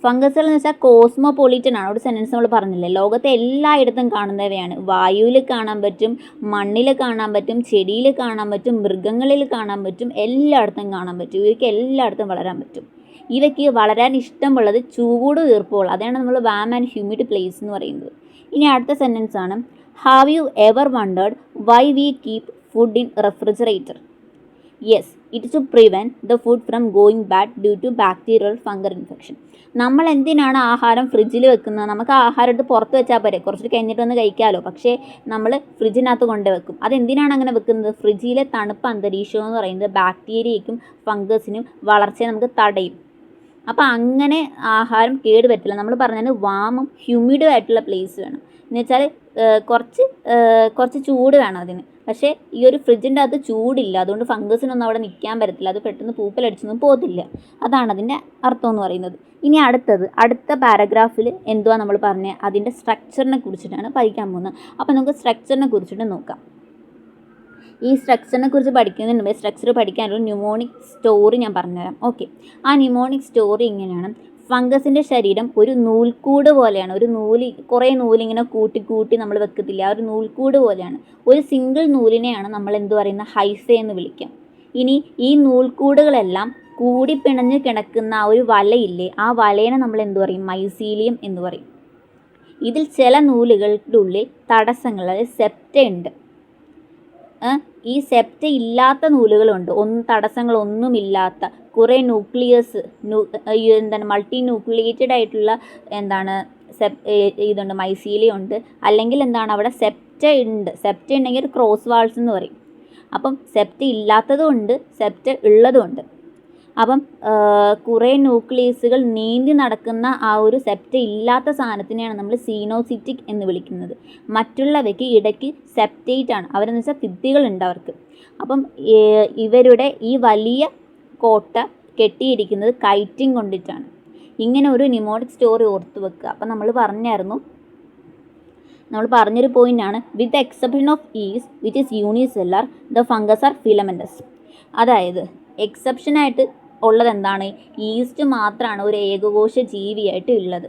ഫംഗസുകൾ എന്ന് വെച്ചാൽ കോസ്മോപൊളിറ്റൻ ആണ്. ഒരു സെൻറ്റൻസ് നമ്മൾ പറഞ്ഞില്ലേ, ലോകത്തെ എല്ലായിടത്തും കാണുന്നവയാണ്. വായുവിൽ കാണാൻ പറ്റും, മണ്ണിൽ കാണാൻ പറ്റും, ചെടിയിൽ കാണാൻ പറ്റും, മൃഗങ്ങളിൽ കാണാൻ പറ്റും, എല്ലായിടത്തും കാണാൻ പറ്റും. ഇവയ്ക്ക് എല്ലായിടത്തും വളരാൻ പറ്റും. ഇവയ്ക്ക് വളരാൻ ഇഷ്ടമുള്ളത് ചൂട് ഈർപ്പമുള്ള, അതാണ് നമ്മൾ വാം ആൻഡ് ഹ്യൂമിഡ് പ്ലേസ് എന്ന് പറയുന്നത്. ഇനി അടുത്ത സെൻറ്റൻസ് ആണ് have you ever wondered why we keep food in refrigerator? Yes, it to prevent the food from going bad due to bacterial fungal infection. നമ്മൾ എന്തിനാണ് ആഹാരം ഫ്രിഡ്ജിൽ വെക്കുന്നത്? നമുക്ക് ആഹാരം എടുത്ത് പുറത്ത് വെച്ചാൽ പോരെ, കുറച്ച് കഴിഞ്ഞിട്ട് വന്ന് കഴിക്കാമല്ലോ. പക്ഷേ നമ്മൾ ഫ്രിഡ്ജിനകത്ത് കൊണ്ടുവെക്കും. അതെന്തിനാണ് അങ്ങനെ വെക്കുന്നത്? ഫ്രിഡ്ജിലെ തണുപ്പ് അന്തരീക്ഷം എന്ന് പറയുന്നത് ബാക്ടീരിയയ്ക്കും ഫംഗസിനും വളർച്ചയെ നമുക്ക് തടയും. അപ്പോൾ അങ്ങനെ ആഹാരം കേടുപറ്റില്ല. നമ്മൾ പറഞ്ഞത് വാമും ഹ്യൂമിഡും ആയിട്ടുള്ള പ്ലേസ് വേണം. എന്ന് വെച്ചാൽ കുറച്ച് ചൂട് വേണം അതിന്. പക്ഷേ ഈ ഒരു ഫ്രിഡ്ജിൻ്റെ അകത്ത് ചൂടില്ല, അതുകൊണ്ട് ഫംഗസിനൊന്നും അവിടെ നിൽക്കാൻ പറ്റത്തില്ല. അത് പെട്ടെന്ന് പൂപ്പലടിച്ചൊന്നും പോകത്തില്ല. അതാണ് അതിൻ്റെ അർത്ഥം എന്ന് പറയുന്നത്. ഇനി അടുത്ത പാരഗ്രാഫിൽ എന്തുവാ നമ്മൾ പറഞ്ഞത്? അതിൻ്റെ സ്ട്രക്ചറിനെ കുറിച്ചിട്ടാണ് പഠിക്കാൻ പോകുന്നത്. അപ്പോൾ നമുക്ക് സ്ട്രക്ചറിനെ കുറിച്ചിട്ട് നോക്കാം. ഈ സ്ട്രക്ചറിനെ കുറിച്ച് പഠിക്കുന്നതിന് മുമ്പ് സ്ട്രക്ചർ പഠിക്കാനൊരു ന്യൂമോണിക് സ്റ്റോറി ഞാൻ പറഞ്ഞുതരാം. ഓക്കെ, ആ ന്യൂമോണിക് സ്റ്റോറി ഇങ്ങനെയാണ്. ഫംഗസിൻ്റെ ശരീരം ഒരു നൂൽക്കൂട് പോലെയാണ്. ഒരു കുറേ നൂലിങ്ങനെ കൂട്ടി നമ്മൾ വെക്കത്തില്ല, ആ ഒരു നൂൽക്കൂട് പോലെയാണ്. ഒരു സിംഗിൾ നൂലിനെയാണ് നമ്മൾ പറയുന്നത്? ഹൈഫേ എന്ന് വിളിക്കാം. ഇനി ഈ നൂൽക്കൂടുകളെല്ലാം കൂടിപ്പിണഞ്ഞ് കിടക്കുന്ന ആ ഒരു വലയില്ലേ, ആ വലയെ നമ്മൾ പറയും? മൈസീലിയം എന്ന് പറയും. ഇതിൽ ചില നൂലുകളുടെ ഉള്ളിൽ തടസ്സങ്ങൾ, അതായത് സെപ്റ്റ ഉണ്ട്. ഈ സെപ്റ്റ ഇല്ലാത്ത നൂലുകളുണ്ട്, തടസ്സങ്ങളൊന്നുമില്ലാത്ത കുറേ ന്യൂക്ലിയസ് മൾട്ടി ന്യൂക്ലിയേറ്റഡ് ആയിട്ടുള്ള ഇതുണ്ട്, മൈസീലിയം ഉണ്ട്. അല്ലെങ്കിൽ അവിടെ സെപ്റ്റ ഉണ്ട്. സെപ്റ്റ ഉണ്ടെങ്കിൽ ഒരു ക്രോസ് വാൾസ് എന്ന് പറയും. അപ്പം സെപ്റ്റ ഇല്ലാത്തതും ഉണ്ട്, സെപ്റ്റ ഉള്ളതും ഉണ്ട്. അപ്പം കുറേ ന്യൂക്ലിയസുകൾ നീന്തി നടക്കുന്ന ആ ഒരു സെപ്റ്റ ഇല്ലാത്ത സാധനത്തിനെയാണ് നമ്മൾ സീനോസിറ്റിക് എന്ന് വിളിക്കുന്നത്. മറ്റുള്ളവയ്ക്ക് ഇടയ്ക്ക് സെപ്റ്റേറ്റ് ആണ്, അവരെന്ന് വെച്ചാൽ ഭിത്തികളുണ്ട് അവർക്ക്. അപ്പം ഇവരുടെ ഈ വലിയ കോട്ട കെട്ടിയിരിക്കുന്നത് കൈറ്റിങ് കൊണ്ടിട്ടാണ്. ഇങ്ങനെ ഒരു ന്യൂമോണിക് സ്റ്റോറി ഓർത്ത് വെക്കുക. അപ്പം നമ്മൾ പറഞ്ഞൊരു പോയിൻ്റാണ് with exception of yeast which is unicellular the fungus are filamentous. അതായത് എക്സെപ്ഷനായിട്ട് ഉള്ളത് എന്താണ്? ഈസ്റ്റ് മാത്രമാണ് ഒരു ഏകകോശ ജീവിയായിട്ട് ഉള്ളത്.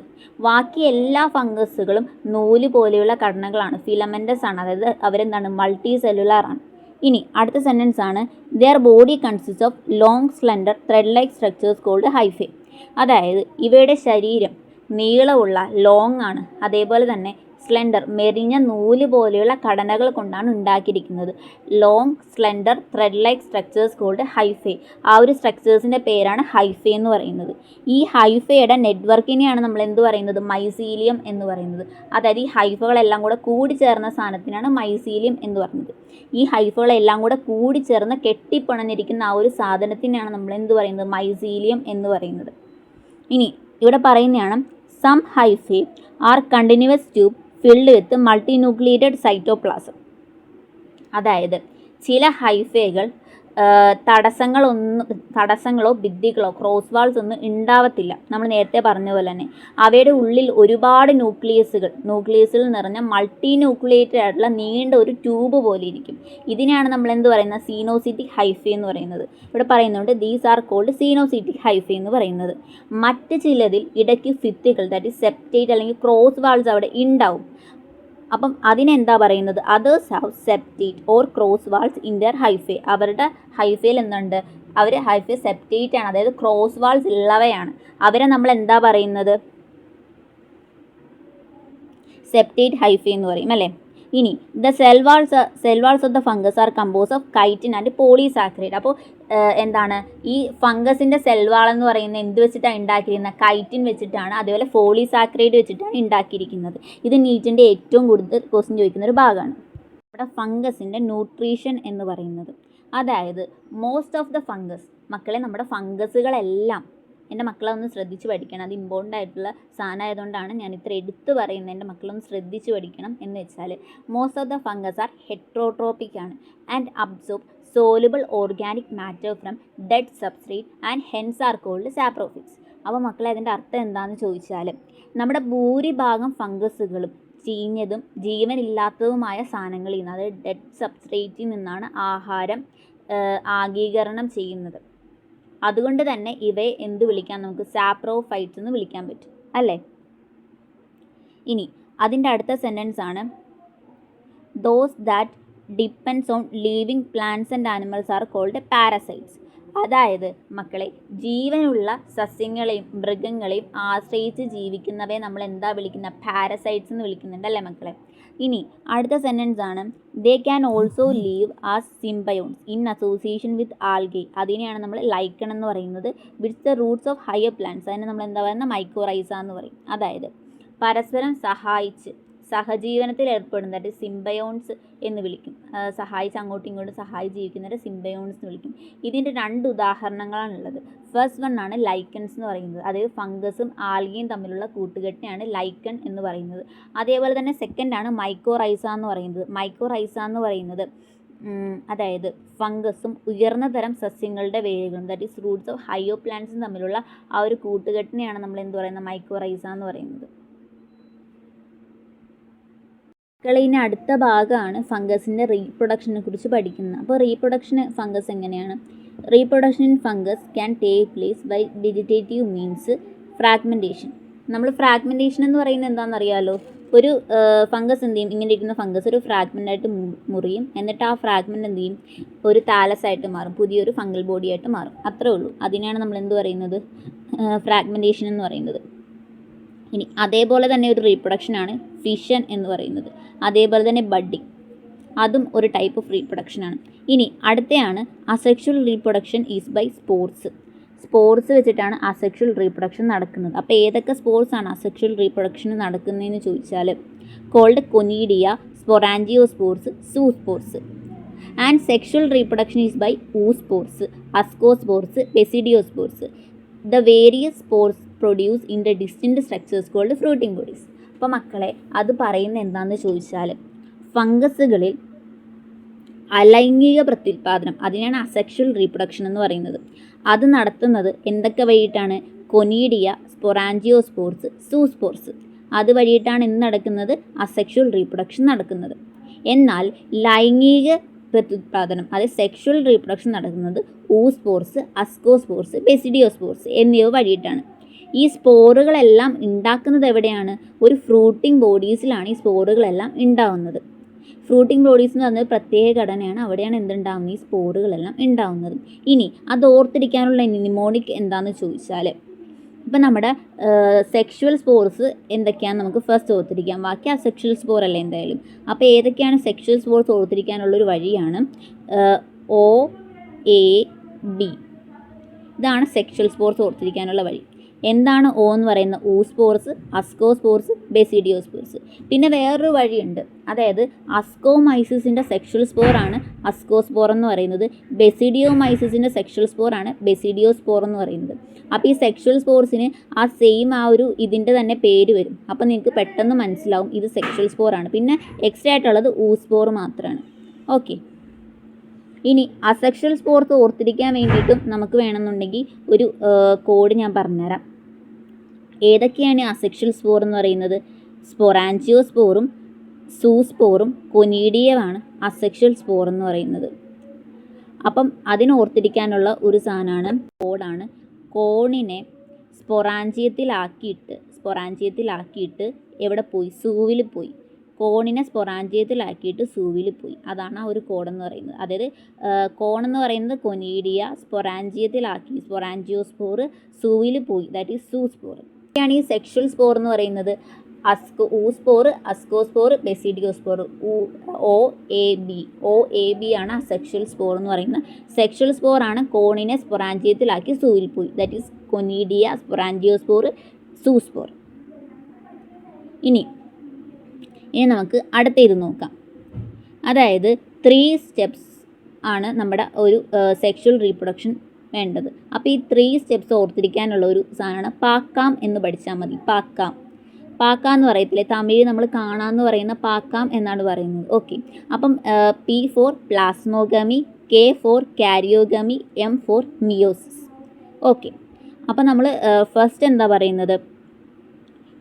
ബാക്കി എല്ലാ ഫംഗസുകളും നൂല് പോലെയുള്ള ഘടനകളാണ്, ഫിലമെൻറ്റസ് ആണ്. അതായത് മൾട്ടി സെല്ലുലാർ ആണ്. ഇനി അടുത്ത സെൻറ്റൻസ് ആണ് their body consist of long slender thread like structures called hyphae. അതായത് ഇവയുടെ ശരീരം നീളമുള്ള ലോങ് ആണ്, അതേപോലെ തന്നെ സ്ലെൻഡർ മെലിഞ്ഞ നൂല് പോലെയുള്ള ഘടനകൾ കൊണ്ടാണ് ഉണ്ടാക്കിയിരിക്കുന്നത്. Long slender thread like structures called hyphae. ആ ഒരു സ്ട്രക്ചേഴ്സിൻ്റെ പേരാണ് ഹൈഫേ എന്ന് പറയുന്നത്. ഈ ഹൈഫയുടെ നെറ്റ്വർക്കിനെയാണ് നമ്മൾ എന്ത് പറയുന്നത്, മൈസീലിയം എന്ന് പറയുന്നത്. അതായത് ഈ ഹൈഫകളെല്ലാം കൂടെ കൂടിച്ചേർന്ന സാധനത്തിനാണ് മൈസീലിയം എന്ന് പറയുന്നത്. ഈ ഹൈഫകളെല്ലാം കൂടെ കൂടിച്ചേർന്ന് കെട്ടിപ്പിണഞ്ഞിരിക്കുന്ന ആ ഒരു സാധനത്തിനാണ് നമ്മൾ എന്ത് പറയുന്നത്, മൈസീലിയം എന്ന് പറയുന്നത്. ഇനി ഇവിടെ പറയുന്നതാണ് some hyphae are continuous tube filled with multinucleated cytoplasm. അതായത് ചില ഹൈഫേകൾ തടസ്സങ്ങളോ ഭിത്തികളോ ക്രോസ് വാൾസ് ഒന്നും ഉണ്ടാവത്തില്ല. നമ്മൾ നേരത്തെ പറഞ്ഞ പോലെ തന്നെ അവയുടെ ഉള്ളിൽ ഒരുപാട് ന്യൂക്ലിയസിൽ നിറഞ്ഞ മൾട്ടി ന്യൂക്ലിയേറ്റഡ് ആയിട്ടുള്ള നീണ്ട ഒരു ട്യൂബ് പോലെ ഇരിക്കും. ഇതിനെയാണ് നമ്മൾ എന്ത് പറയുന്നത്, സീനോസിറ്റിക് ഹൈഫേ എന്ന് പറയുന്നത്. ഇവിടെ പറയുന്നുണ്ട് these are called coenocytic hyphae എന്ന് പറയുന്നത്. മറ്റ് ചിലതിൽ ഇടയ്ക്ക് ഭിത്തികൾ, ദാറ്റ് ഈസ് സെപ്റ്റേറ്റ് അല്ലെങ്കിൽ ക്രോസ് വാൾസ് അവിടെ ഉണ്ടാവും. അപ്പം അതിനെന്താ പറയുന്നത്, others have septate or cross walls in their hyphae. അവരുടെ ഹൈഫേയിൽ എന്തുണ്ട്, അവർ ഹൈഫേ സെപ്റ്റേറ്റ് ആണ്, അതായത് ക്രോസ് വാൾസ് ഉള്ളവയാണ്. അവരെ നമ്മൾ എന്താ പറയുന്നത്, സെപ്റ്റേറ്റ് ഹൈഫേ എന്ന് പറയും അല്ലേ. ഇനി the cell walls of the fungus are compose of chitin and polysaccharide. അപ്പോൾ എന്താണ് ഈ ഫംഗസിൻ്റെ സെൽവാൾ എന്ന് പറയുന്നത് എന്ത് വെച്ചിട്ടാണ് ഉണ്ടാക്കിയിരിക്കുന്നത്, കൈറ്റിൻ വെച്ചിട്ടാണ്, അതേപോലെ പോളിസാക്കറൈഡ് വെച്ചിട്ടാണ് ഉണ്ടാക്കിയിരിക്കുന്നത്. ഇത് നീറ്റിൻ്റെ ഏറ്റവും കൂടുതൽ ക്വസ്റ്റ്യൻ ചോദിക്കുന്ന ഒരു ഭാഗമാണ്. ഇവിടെ ഫംഗസിൻ്റെ ന്യൂട്രീഷൻ എന്ന് പറയുന്നത്, അതായത് മോസ്റ്റ് ഓഫ് ദ ഫംഗസ്, മക്കളെ നമ്മുടെ ഫംഗസുകളെല്ലാം, എൻ്റെ മക്കളൊന്ന് ശ്രദ്ധിച്ച് പഠിക്കണം, അത് ഇമ്പോർട്ടൻ്റ് ആയിട്ടുള്ള സാധനം ആയതുകൊണ്ടാണ് ഞാൻ ഇത്ര എടുത്ത് പറയുന്നത്. എൻ്റെ മക്കളൊന്ന് ശ്രദ്ധിച്ച് പഠിക്കണം. എന്ന് വെച്ചാൽ most of the fungus are heterotrophic ആണ് and absorb soluble organic matter from dead substrate and hence are called saprophytes. അപ്പോൾ മക്കളെ അതിൻ്റെ അർത്ഥം എന്താണെന്ന് ചോദിച്ചാൽ, നമ്മുടെ ഭൂരിഭാഗം ഫംഗസുകളും ചീഞ്ഞതും ജീവനില്ലാത്തതുമായ സാധനങ്ങളിൽ നിന്ന്, അതായത് ഡെഡ് സബ്സ്ട്രേറ്റിൽ നിന്നാണ് ആഹാരം ആഗീകരണം ചെയ്യുന്നത്. അതുകൊണ്ട് തന്നെ ഇവയെ എന്ത് വിളിക്കാം, നമുക്ക് സാപ്രോഫൈറ്റ്സ് എന്ന് വിളിക്കാൻ പറ്റും അല്ലേ. ഇനി അതിൻ്റെ അടുത്ത സെൻറ്റൻസ് ആണ് those that depends on living plants and animals are called parasites. അതായത് മക്കളെ ജീവനുള്ള സസ്യങ്ങളെയും മൃഗങ്ങളെയും ആശ്രയിച്ച് ജീവിക്കുന്നവയെ നമ്മൾ എന്താ വിളിക്കുന്നത്, പാരസൈറ്റ്സ് എന്ന് വിളിക്കുന്നുണ്ട് അല്ലേ മക്കളെ. ഇനി അടുത്ത സെൻറ്റൻസ് ആണ് they can also live as symbionts in association with algae. അതിനെയാണ് നമ്മൾ ലൈക്കൺ എന്ന് പറയുന്നത്. With the roots of higher plants, അതിനെ നമ്മൾ എന്താ പറയുന്നത്, മൈക്കോറൈസ എന്ന് പറയും. അതായത് പരസ്പരം സഹായിച്ച് സഹജീവനത്തിൽ ഏർപ്പെടുന്നത് സിംബയോൺസ് എന്ന് വിളിക്കും. സഹായിച്ച് അങ്ങോട്ടും ഇങ്ങോട്ടും സഹായിച്ച് ജീവിക്കുന്നവരെ സിംബയോൺസ് എന്ന് വിളിക്കും. ഇതിൻ്റെ 2 ഉദാഹരണങ്ങളാണുള്ളത്. ഫസ്റ്റ് വൺ ആണ് ലൈക്കൺസ് എന്ന് പറയുന്നത്, അതായത് ഫംഗസും ആൽഗയും തമ്മിലുള്ള കൂട്ടുകെട്ടിനെയാണ് ലൈക്കൺ എന്ന് പറയുന്നത്. അതേപോലെ തന്നെ സെക്കൻഡ് ആണ് മൈക്കോറൈസ എന്ന് പറയുന്നത്. മൈക്കോറൈസ എന്ന് പറയുന്നത് അതായത് ഫംഗസും ഉയർന്ന തരം സസ്യങ്ങളുടെ വേരുകളും, ദാറ്റ് ഈസ് റൂട്ട്സ് ഓഫ് ഹൈയോ പ്ലാന്റ്സും തമ്മിലുള്ള ആ ഒരു കൂട്ടുകെട്ടിനെയാണ് നമ്മൾ എന്ത് പറയുന്നത്, മൈക്കോറൈസ എന്ന് പറയുന്നത്. മക്കളിന് അടുത്ത ഭാഗമാണ് ഫംഗസിൻ്റെ റീപ്രൊഡക്ഷനെ കുറിച്ച് പഠിക്കുന്നത്. അപ്പോൾ റീപ്രൊഡക്ഷൻ ഫംഗസ് എങ്ങനെയാണ്, reproduction in fungus can take place by vegetative means fragmentation. നമ്മൾ ഫ്രാഗ്മെൻറ്റേഷൻ എന്ന് പറയുന്നത് എന്താണെന്നറിയാമല്ലോ, ഒരു ഫംഗസ് എന്ത് ചെയ്യും, ഇങ്ങനെ ഇരിക്കുന്ന ഫംഗസ് ഒരു ഫ്രാഗ്മെൻ്റായിട്ട് മുറിയും, എന്നിട്ട് ആ ഫ്രാഗ്മെൻറ്റ് എന്ത് ചെയ്യും, ഒരു താലസായിട്ട് മാറും, പുതിയൊരു ഫംഗൽ ബോഡിയായിട്ട് മാറും. അത്രേ ഉള്ളൂ. അതിനെയാണ് നമ്മൾ എന്ത് പറയുന്നത്, ഫ്രാഗ്മെൻറ്റേഷൻ എന്ന് പറയുന്നത്. ഇനി അതേപോലെ തന്നെ ഒരു റീപ്രൊഡക്ഷനാണ് ഫിഷൻ എന്ന് പറയുന്നത്. അതേപോലെ തന്നെ ബഡ്ഡിങ്, അതും ഒരു ടൈപ്പ് ഓഫ് റീപ്രൊഡക്ഷനാണ്. ഇനി അടുത്തയാണ് asexual reproduction is by spores വെച്ചിട്ടാണ് അസെക്ഷുവൽ റീപ്രൊഡക്ഷൻ നടക്കുന്നത്. അപ്പോൾ ഏതൊക്കെ സ്പോർട്സാണ് അസെക്ഷുവൽ റീപ്രൊഡക്ഷൻ നടക്കുന്നതെന്ന് ചോദിച്ചാൽ called conidia, sporangiospores, zoospores. And sexual reproduction is by oospores, ascospores, basidiospores. The various spores produce in the distinct structures called fruiting bodies. അപ്പോൾ മക്കളെ അത് പറയുന്നത് എന്താണെന്ന് ചോദിച്ചാൽ ഫംഗസുകളിൽ അലൈംഗിക പ്രത്യുൽപാദനം, അതിനാണ് അസെക്ഷുവൽ റീപ്രൊഡക്ഷൻ എന്ന് പറയുന്നത്. അത് നടത്തുന്നത് എന്തൊക്കെ വഴിയിട്ടാണ്, കൊനീഡിയ, സ്പൊറാഞ്ചിയോസ്പോർസ്, സൂസ്പോർസ്. അത് വഴിയിട്ടാണ് എന്ത് നടക്കുന്നത്, അസെക്ഷുവൽ റീപ്രൊഡക്ഷൻ നടക്കുന്നത്. എന്നാൽ ലൈംഗിക പ്രത്യുൽപാദനം, അതായത് സെക്ഷുവൽ റീപ്രൊഡക്ഷൻ നടക്കുന്നത് ഊസ്പോർസ്, അസ്കോസ്പോർസ്, ബെസിഡിയോസ്പോർസ് എന്നിവ വഴിയിട്ടാണ്. ഈ സ്പോറുകളെല്ലാം ഉണ്ടാക്കുന്നത് എവിടെയാണ്, ഒരു ഫ്രൂട്ടിംഗ് ബോഡീസിലാണ് ഈ സ്പോറുകളെല്ലാം ഉണ്ടാകുന്നത്. ഫ്രൂട്ടിംഗ് ബോഡീസ് എന്ന് പറഞ്ഞത് പ്രത്യേക ഘടനയാണ്. അവിടെയാണ് എന്തുണ്ടാകുന്നത്, ഈ സ്പോറുകളെല്ലാം ഉണ്ടാകുന്നത്. ഇനി അത് ഓർത്തിരിക്കാനുള്ള നിമോണിക് എന്താണെന്ന് ചോദിച്ചാൽ, ഇപ്പം നമ്മുടെ സെക്ഷുവൽ സ്പോർസ് എന്തൊക്കെയാണെന്ന് നമുക്ക് ഫസ്റ്റ് ഓർത്തിരിക്കാം. ബാക്കി അസെക്ഷുവൽ സ്പോർ അല്ലേ എന്തായാലും. അപ്പോൾ ഏതൊക്കെയാണ് സെക്ഷുവൽ സ്പോർസ് ഓർത്തിരിക്കാനുള്ളൊരു വഴിയാണ് OAB. ഇതാണ് സെക്ഷുവൽ സ്പോർസ് ഓർത്തിരിക്കാനുള്ള വഴി. എന്താണ് O എന്ന് പറയുന്ന ഊസ്പോർസ്, അസ്കോസ്പോർസ്, ബെസിഡിയോസ്പോർസ്. പിന്നെ വേറൊരു വഴിയുണ്ട്, അതായത് അസ്കോമൈസിസിൻ്റെ സെക്ഷുവൽ സ്പോറാണ് അസ്കോസ്പോർ എന്ന് പറയുന്നത്, ബെസിഡിയോമൈസിസിൻ്റെ സെക്ഷുവൽ സ്പോറാണ് ബെസിഡിയോസ്പോർ എന്ന് പറയുന്നത്. അപ്പോൾ ഈ സെക്ഷുവൽ സ്പോർസിന് ആ സെയിം ആ ഒരു ഇതിൻ്റെ തന്നെ പേര് വരും. അപ്പോൾ നിങ്ങൾക്ക് പെട്ടെന്ന് മനസ്സിലാവും ഇത് സെക്ഷുവൽ സ്പോറാണ്. പിന്നെ എക്സ്ട്രാ ആയിട്ടുള്ളത് ഊസ്പോർ മാത്രമാണ്. ഓക്കെ. ഇനി അസെക്ഷൽ സ്പോർസ് ഓർത്തിരിക്കാൻ വേണ്ടിയിട്ടും നമുക്ക് വേണമെന്നുണ്ടെങ്കിൽ ഒരു കോഡ് ഞാൻ പറഞ്ഞുതരാം. ഏതൊക്കെയാണ് അസെക്ഷൽ സ്പോർ എന്ന് പറയുന്നത്? സ്പൊറാഞ്ചിയോസ്പോറും സൂസ്പോറും കൊനീഡിയമാണ് അസെക്ഷൽ സ്പോർ എന്ന് പറയുന്നത്. അപ്പം അതിന് ഓർത്തിരിക്കാനുള്ള ഒരു സാധനമാണ് കോഡാണ്. കോണിനെ സ്പൊറാഞ്ചിയത്തിലാക്കിയിട്ട് എവിടെ പോയി? സൂവിൽ പോയി. കോണിനെ സ്പൊറാഞ്ചിയത്തിലാക്കിയിട്ട് സൂവിൽ പോയി. അതാണ് ആ ഒരു കോഡെന്ന് പറയുന്നത്. അതായത് കോണെന്ന് പറയുന്നത് കൊനീഡിയ, സ്പൊറാഞ്ചിയോസ്പോർ സൂവിൽ പോയി, ദാറ്റ് ഈസ് സൂസ്പോർ. ഇതാണ് ഈ സെക്ഷൽ സ്പോർ എന്ന് പറയുന്നത്. ഊസ്പോർ, അസ്കോസ്പോർ, ബെസിഡിയോസ്പോർ. OAB ആണ് അസെക്ഷൽ സ്പോർ എന്ന് പറയുന്നത്. സെക്ഷൽ സ്പോർ ആണ് കോണിനെ സ്പൊറാഞ്ചിയത്തിലാക്കി സൂവിൽ പോയി, ദാറ്റ് ഈസ് കൊനീഡിയ, സ്പൊറാഞ്ചിയോസ്പോർ, സൂസ്പോർ. ഇനി നമുക്ക് അടുത്ത ഇത് നോക്കാം. അതായത് 3 steps ആണ് നമ്മുടെ ഒരു സെക്ഷൽ റീപ്രൊഡക്ഷൻ വേണ്ടത്. അപ്പോൾ ഈ 3 steps ഓർത്തിരിക്കാനുള്ള ഒരു സാധനമാണ് പാക്കാം എന്ന് പഠിച്ചാൽ മതി. പാക്കാം എന്ന് പറയത്തില്ലേ, തമിഴ് നമ്മൾ കാണാമെന്ന് പറയുന്ന പാക്കാം എന്നാണ് പറയുന്നത്. ഓക്കെ. അപ്പം P for plasmogamy, K for karyogamy, M for meiosis. Okay. അപ്പം നമ്മൾ ഫസ്റ്റ് എന്താ പറയുന്നത്?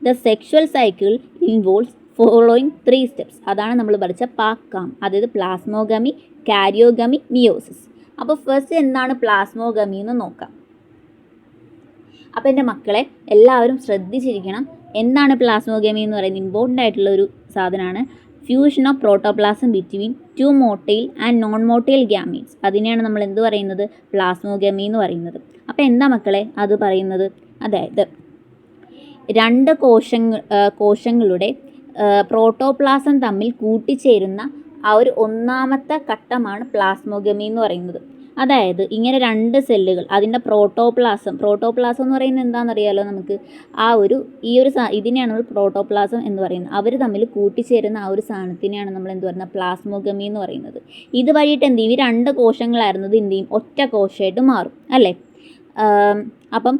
The sexual cycle involves following 3 steps. അതാണ് നമ്മൾ പഠിച്ച പാക്കാം, അതായത് പ്ലാസ്മോഗമി, കാരിയോഗമി, മിയോസിസ്. അപ്പോൾ ഫസ്റ്റ് എന്താണ് പ്ലാസ്മോഗമി എന്ന് നോക്കാം. അപ്പോൾ എൻ്റെ മക്കളെ എല്ലാവരും ശ്രദ്ധിച്ചിരിക്കണം. എന്താണ് പ്ലാസ്മോഗമി എന്ന് പറയുന്നത്? ഇമ്പോർട്ടൻ്റ് ആയിട്ടുള്ള ഒരു സാധനമാണ്. Fusion of protoplasm between 2 motile and non motile gametes. അതിനെയാണ് നമ്മൾ എന്ത് പറയുന്നത്? പ്ലാസ്മോഗമി എന്ന് പറയുന്നത്. അപ്പോൾ എന്താ മക്കളെ അത് പറയുന്നത്? അതായത് 2 കോശങ്ങളുടെ പ്രോട്ടോപ്ലാസം തമ്മിൽ കൂട്ടിച്ചേരുന്ന ആ ഒരു ഒന്നാമത്തെ ഘട്ടമാണ് പ്ലാസ്മോഗമി എന്ന് പറയുന്നത്. അതായത് ഇങ്ങനെ 2 സെല്ലുകൾ, അതിൻ്റെ പ്രോട്ടോപ്ലാസം എന്ന് പറയുന്നത് എന്താണെന്നറിയാലോ നമുക്ക്. ഇതിനെയാണ് നമ്മൾ പ്രോട്ടോപ്ലാസം എന്ന് പറയുന്നത്. അവർ തമ്മിൽ കൂട്ടിച്ചേരുന്ന ആ ഒരു സാധനത്തിനെയാണ് നമ്മൾ എന്ത് പറയുന്നത്? പ്ലാസ്മോഗമി എന്ന് പറയുന്നത്. ഇത് വഴിയിട്ട് എന്ത് ചെയ്യും? ഈ 2 കോശങ്ങളായിരുന്നത് എന്ത് ചെയ്യും? ഒറ്റ കോശമായിട്ട് മാറും അല്ലേ? അപ്പം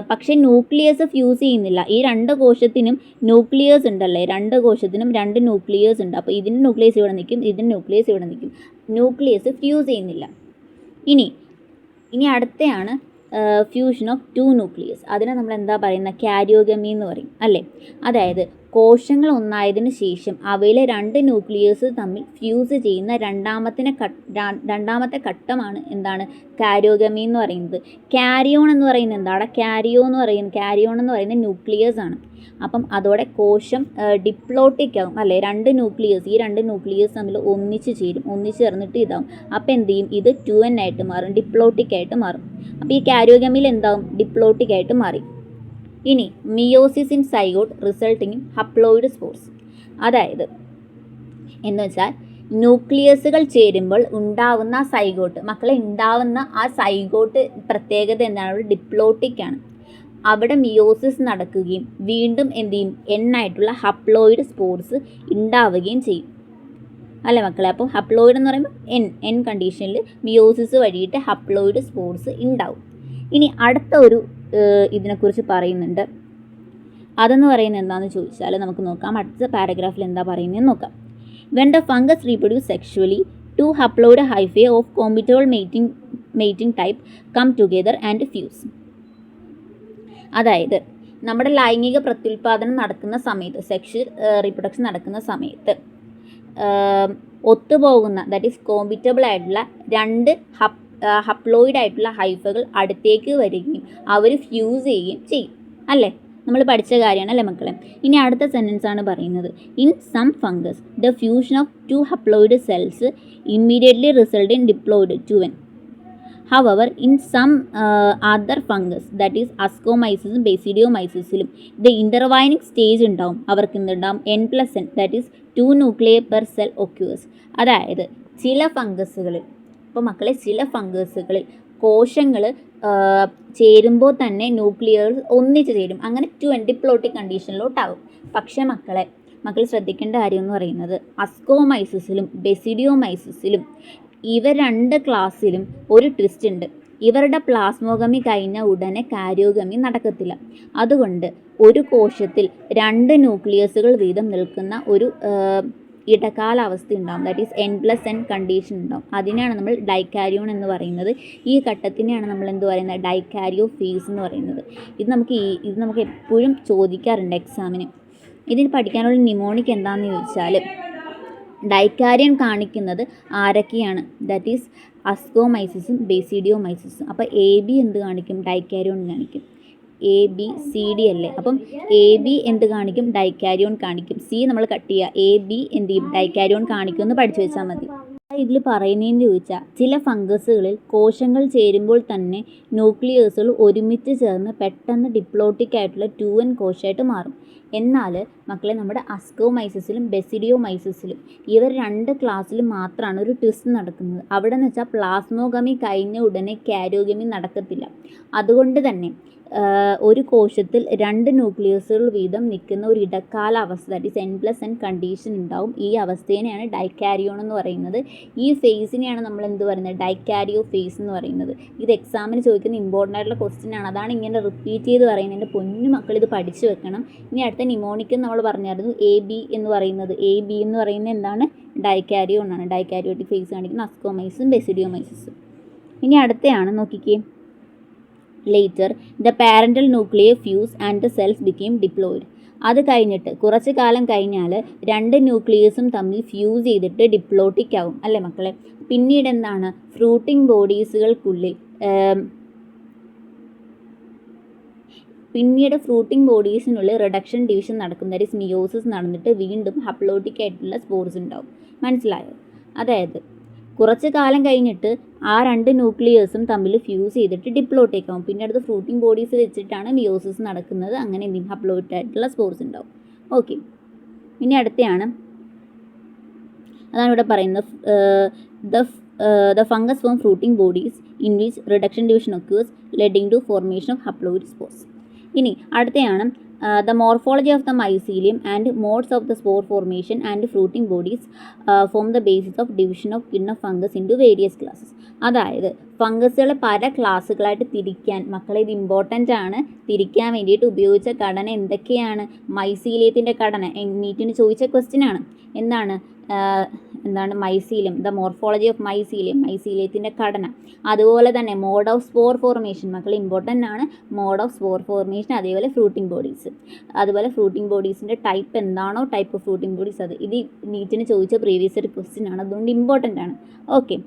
പക്ഷേ ന്യൂക്ലിയസ് ഫ്യൂസ് ചെയ്യുന്നില്ല. ഈ 2 കോശത്തിനും ന്യൂക്ലിയസ് ഉണ്ടല്ലേ, 2 കോശത്തിനും 2 ന്യൂക്ലിയസ് ഉണ്ട്. അപ്പോൾ ഇതിൻ്റെ ന്യൂക്ലിയസ് ഇവിടെ നിൽക്കും, ഇതിൻ്റെ ന്യൂക്ലിയസ് ഇവിടെ നിൽക്കും. ന്യൂക്ലിയസ് ഫ്യൂസ് ചെയ്യുന്നില്ല. ഇനി അടുത്തയാണ് ഫ്യൂഷൻ ഓഫ് 2 ന്യൂക്ലിയസ്. അതിനെ നമ്മൾ എന്താ പറയുന്നത്? കാരിയോഗമി എന്ന് പറയും അല്ലേ? അതായത് കോശങ്ങൾ ഒന്നായതിനു ശേഷം അവയിലെ 2 ന്യൂക്ലിയസ് തമ്മിൽ ഫ്യൂസ് ചെയ്യുന്ന രണ്ടാമത്തെ ഘട്ടമാണ് എന്താണ്? കാരിയോഗമി എന്ന് പറയുന്നത്. കാരിയോൺ എന്ന് പറയുന്നത് എന്താണ്? കാരിയോൺ എന്ന് പറയുന്നത് ന്യൂക്ലിയസ് ആണ്. അപ്പം അതോടെ കോശം ഡിപ്ലോട്ടിക് ആകും അല്ലേ? 2 ന്യൂക്ലിയസ് തമ്മിൽ ഒന്നിച്ച് ചേർന്നിട്ട് ഇതാവും. അപ്പോൾ എന്ത് ചെയ്യും? ഇത് 2n ആയിട്ട് മാറും, ഡിപ്ലോട്ടിക് ആയിട്ട് മാറും. അപ്പോൾ ഈ കാരിയോഗമിയിൽ എന്താവും? ഡിപ്ലോട്ടിക് ആയിട്ട് മാറി. ഇനി meiosis in zygote resulting in haploid spores. അതായത് എന്ന് വെച്ചാൽ ന്യൂക്ലിയസുകൾ ചേരുമ്പോൾ ഉണ്ടാവുന്ന സൈഗോട്ട്, മക്കളെ ഉണ്ടാവുന്ന ആ സൈഗോട്ട് പ്രത്യേകത എന്താണ്? ഡിപ്ലോട്ടിക് ആണ്. അവിടെ മിയോസിസ് നടക്കുകയും വീണ്ടും എന്ത് ചെയ്യും? ആയിട്ടുള്ള ഹപ്ലോയിഡ് സ്പോർസ് ഉണ്ടാവുകയും ചെയ്യും അല്ലേ മക്കളെ? അപ്പോൾ ഹപ്ലോയിഡ് എന്ന് പറയുമ്പോൾ എൻ കണ്ടീഷനിൽ മിയോസിസ് വഴിയിട്ട് ഹപ്ലോയിഡ് സ്പോർസ് ഉണ്ടാവും. ഇനി അടുത്ത ഒരു ഇതിനെക്കുറിച്ച് പറയുന്നുണ്ട്. അതെന്ന് പറയുന്നത് എന്താണെന്ന് ചോദിച്ചാൽ നമുക്ക് നോക്കാം. അടുത്ത പാരഗ്രാഫിൽ എന്താ പറയുന്നതെന്ന് നോക്കാം. When the fungus reproduce sexually 2 haploid hyphae of compatible mating type come together and fuse. അതായത് നമ്മുടെ ലൈംഗിക പ്രത്യുൽപാദനം നടക്കുന്ന സമയത്ത്, സെക്ഷൽ റീപ്രൊഡക്ഷൻ നടക്കുന്ന സമയത്ത് ഒത്തുപോകുന്ന, ദാറ്റ് ഈസ് കോമ്പിറ്റബിൾ ആയിട്ടുള്ള 2 ഹപ്ലോയിഡ് ആയിട്ടുള്ള ഹൈഫകൾ അടുത്തേക്ക് വരികയും അവർ ഫ്യൂസ് ചെയ്യുകയും ചെയ്യും അല്ലേ? നമ്മൾ പഠിച്ച കാര്യമാണ് അല്ലേ മക്കളെ. ഇനി അടുത്ത സെൻറ്റൻസ് ആണ് പറയുന്നത്. In some fungus the fusion of 2 haploid cells immediately result in diploid 2n. However, in some other fungus, that is ascomyces, basidiomycesiലും the intervening stage ഉണ്ടാവും. അവർക്ക് എന്തുണ്ടാവും? n+n, that is 2 nuclei per cell occurs. അതായത് ചില ഫംഗസുകളിൽ, ഇപ്പോൾ മക്കളെ ചില ഫംഗസുകളിൽ കോശങ്ങൾ ചേരുമ്പോൾ തന്നെ ന്യൂക്ലിയർ ഒന്നിച്ച് ചേരും. അങ്ങനെ 2n ഡിപ്ലോട്ടിക് കണ്ടീഷനിലോട്ടാകും. പക്ഷേ മക്കൾ ശ്രദ്ധിക്കേണ്ട കാര്യം എന്ന് പറയുന്നത് അസ്കോമൈസിസിലും ബെസിഡിയോമൈസിസിലും ഇവർ 2 ക്ലാസ്സിലും ഒരു ട്വിസ്റ്റ് ഉണ്ട്. ഇവരുടെ പ്ലാസ്മോഗമി കഴിഞ്ഞ ഉടനെ കാരിയോഗമി നടക്കത്തില്ല. അതുകൊണ്ട് ഒരു കോശത്തിൽ 2 ന്യൂക്ലിയസുകൾ വീതം നിൽക്കുന്ന ഒരു ഇടക്കാലാവസ്ഥ ഉണ്ടാകും. ദാറ്റ് ഈസ് n+n കണ്ടീഷൻ ഉണ്ടാകും. അതിനെയാണ് നമ്മൾ ഡൈക്കാരിയോൺ എന്ന് പറയുന്നത്. ഈ ഘട്ടത്തിനെയാണ് നമ്മൾ എന്ത് പറയുന്നത്? ഡൈക്കാരിയോ ഫേസ് എന്ന് പറയുന്നത്. ഇത് നമുക്ക് എപ്പോഴും ചോദിക്കാറുണ്ട് എക്സാമിന്. ഇതിന് പഠിക്കാനുള്ള നിമോണിക് എന്താണെന്ന് ചോദിച്ചാൽ ഡൈക്കാരിയൻ കാണിക്കുന്നത് ആരൊക്കെയാണ്? ദാറ്റ് ഈസ് അസ്കോമൈസിസും ബേസിഡിയോമൈസിസും. അപ്പോൾ AB എന്ത് കാണിക്കും? ഡൈക്കാരിയോൺ കാണിക്കും. ABCD അല്ലേ? അപ്പം AB എന്ത് കാണിക്കും? ഡൈക്കാരിയോൺ കാണിക്കും. C നമ്മൾ കട്ട് ചെയ്യുക. AB എന്ത് ചെയ്യും? ഡൈക്കാരിയോൺ കാണിക്കും എന്ന് പഠിച്ചു വെച്ചാൽ മതി. ഇതിൽ പറയുന്നതെന്ന് ചോദിച്ചാൽ ചില ഫംഗസുകളിൽ കോശങ്ങൾ ചേരുമ്പോൾ തന്നെ ന്യൂക്ലിയസുകൾ ഒരുമിച്ച് ചേർന്ന് പെട്ടെന്ന് ഡിപ്ലോട്ടിക് ആയിട്ടുള്ള 2n കോശമായിട്ട് മാറും. എന്നാൽ മക്കളെ നമ്മുടെ അസ്കോമൈസിസിലും ബെസിഡിയോമൈസിസിലും ഇവർ 2 ക്ലാസ്സിലും മാത്രമാണ് ഒരു ട്വിസ്റ്റ് നടക്കുന്നത്. അവിടെ എന്ന് വെച്ചാൽ പ്ലാസ്മോഗമി കഴിഞ്ഞ ഉടനെ കാരിയോഗമി നടക്കത്തില്ല. അതുകൊണ്ട് തന്നെ ഒരു കോശത്തിൽ 2 ന്യൂക്ലിയസുകൾ വീതം നിൽക്കുന്ന ഒരു ഇടക്കാല അവസ്ഥ, ദാറ്റ് ഈസ് n+n കണ്ടീഷൻ ഉണ്ടാവും. ഈ അവസ്ഥേനെയാണ് ഡൈക്കാരിയോൺ എന്ന് പറയുന്നത്. ഈ ഫേസിനെയാണ് നമ്മൾ എന്ത് പറയുന്നത്? ഡൈക്കാരിയോ ഫേസ് എന്ന് പറയുന്നത്. ഇത് എക്സാമിന് ചോദിക്കുന്ന ഇമ്പോർട്ടൻ്റ് ആയിട്ടുള്ള ക്വസ്റ്റ്യൻ ആണ്. അതാണ് ഇങ്ങനെ റിപ്പീറ്റ് ചെയ്ത് പറയുന്നത്. എൻ്റെ പൊന്നു മക്കൾ ഇത് പഠിച്ചു വെക്കണം. ഇനി അടുത്ത നിമോണിക് നമ്മൾ പറഞ്ഞായിരുന്നു AB എന്ന് പറയുന്നത്. AB എന്ന് പറയുന്നത് എന്താണ്? ഡൈക്കാരിയോൺ ആണ്. ഡൈക്കാരിയോട്ടിക് ഫേസ് കാണിക്കുന്ന അസ്കോമൈസിസും ബെസിഡിയോമൈസിസും. ഇനി അടുത്തയാണ് നോക്കിക്കേ. Later, the parental nuclei fuse and the cells became diploid. അത് കഴിഞ്ഞിട്ട് കുറച്ച് കാലം കഴിഞ്ഞാൽ 2 ന്യൂക്ലിയസും തമ്മിൽ ഫ്യൂസ് ചെയ്തിട്ട് ഡിപ്ലോട്ടിക് ആവും അല്ലേ മക്കളെ. പിന്നീട് എന്താണ്? ഫ്രൂട്ടിംഗ് ബോഡീസിനുള്ളിൽ റിഡക്ഷൻ ഡിവിഷൻ നടക്കും. ദാറ്റ് ഈസ് മിയോസിസ് നടന്നിട്ട് വീണ്ടും ഹപ്ലോട്ടിക് ആയിട്ടുള്ള സ്പോർസ് ഉണ്ടാവും. മനസ്സിലായോ? അതായത് കുറച്ച് കാലം കഴിഞ്ഞിട്ട് ആ 2 ന്യൂക്ലിയസും തമ്മിൽ ഫ്യൂസ് ചെയ്തിട്ട് ഡിപ്ലോട്ടേക്ക് ആവും. പിന്നെ അടുത്ത് ഫ്രൂട്ടിംഗ് ബോഡീസ് വെച്ചിട്ടാണ് മിയോസിസ് നടക്കുന്നത്. അങ്ങനെ ഹപ്ലോയിഡ് ആയിട്ടുള്ള സ്പോർസ് ഉണ്ടാവും. ഓക്കെ, ഇനി അടുത്തയാണ്, അതാണ് ഇവിടെ പറയുന്നത്. The fungus form fruiting bodies in which reduction division occurs leading to formation of haploid spores. ഇനി അടുത്തയാണ് the morphology of the mycelium and modes of the spore formation and fruiting bodies form the basis of division of kingdom fungus into various classes. അതായത് ഫംഗസുകളെ പല ക്ലാസ്സുകളായിട്ട് തിരിക്കാൻ, മക്കളെ ഇത് important ആണ്, തിരിക്കാൻ വേണ്ടിയിട്ട് ഉപയോഗിച്ച ഘടന എന്തൊക്കെയാണ്? മൈസീലിയത്തിൻ്റെ ഘടന നീറ്റിന് ചോദിച്ച ക്വസ്റ്റ്യൻ ആണ്. എന്താണ് മൈസീലിയം? ദ മോർഫോളജി ഓഫ് മൈസീലിയത്തിൻ്റെ ഘടന. അതുപോലെ തന്നെ മോഡ് ഓഫ് സ്പോർ ഫോർമേഷൻ, മക്കൾ ഇമ്പോർട്ടൻ്റ് ആണ്. മോഡ് ഓഫ് സ്പോർ ഫോർമേഷൻ, അതേപോലെ ഫ്രൂട്ടിംഗ് ബോഡീസിൻ്റെ ടൈപ്പ് എന്താണോ, ടൈപ്പ് ഓഫ് ഫ്രൂട്ടിംഗ് ബോഡീസ്, അത് ഇത് നീറ്റിന് ചോദിച്ച പ്രീവിയസ് ഒരു ക്വസ്റ്റ്യൻ ആണ്. അതുകൊണ്ട് ഇമ്പോർട്ടൻ്റ് ആണ്. ഓക്കെ,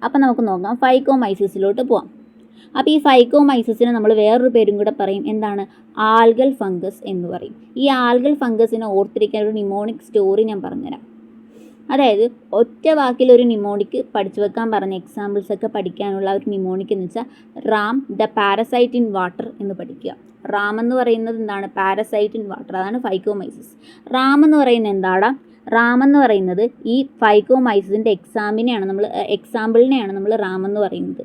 അപ്പം നമുക്ക് നോക്കാം. ഫൈക്കോമൈസിസിലോട്ട് പോവാം. അപ്പോൾ ഈ ഫൈക്കോമൈസിസിന് നമ്മൾ വേറൊരു പേരും കൂടെ പറയും. എന്താണ്? ആൽഗൽ ഫംഗസ് എന്ന് പറയും. ഈ ആൽഗൽ ഫംഗസിനെ ഓർത്തിരിക്കാൻ ഒരു നിമോണിക് സ്റ്റോറി ഞാൻ പറഞ്ഞുതരാം. അതായത് ഒറ്റ വാക്കിൽ ഒരു നിമോണിക്ക് പഠിച്ചു വെക്കാൻ പറഞ്ഞ എക്സാമ്പിൾസ് ഒക്കെ പഠിക്കാനുള്ള ഒരു നിമോണിക് എന്ന് വെച്ചാൽ Ram the parasite in water എന്ന് പഠിക്കുക. റാം എന്ന് പറയുന്നത് എന്താണ്? Parasite in water. അതാണ് ഫൈക്കോമൈസിസ്. റാം എന്ന് പറയുന്നത് എന്താടാ? റാം എന്ന് പറയുന്നത് ഈ ഫൈക്കോമൈസിസിൻ്റെ എക്സാമ്പിളിനെയാണ് നമ്മൾ റാം എന്ന് പറയുന്നത്.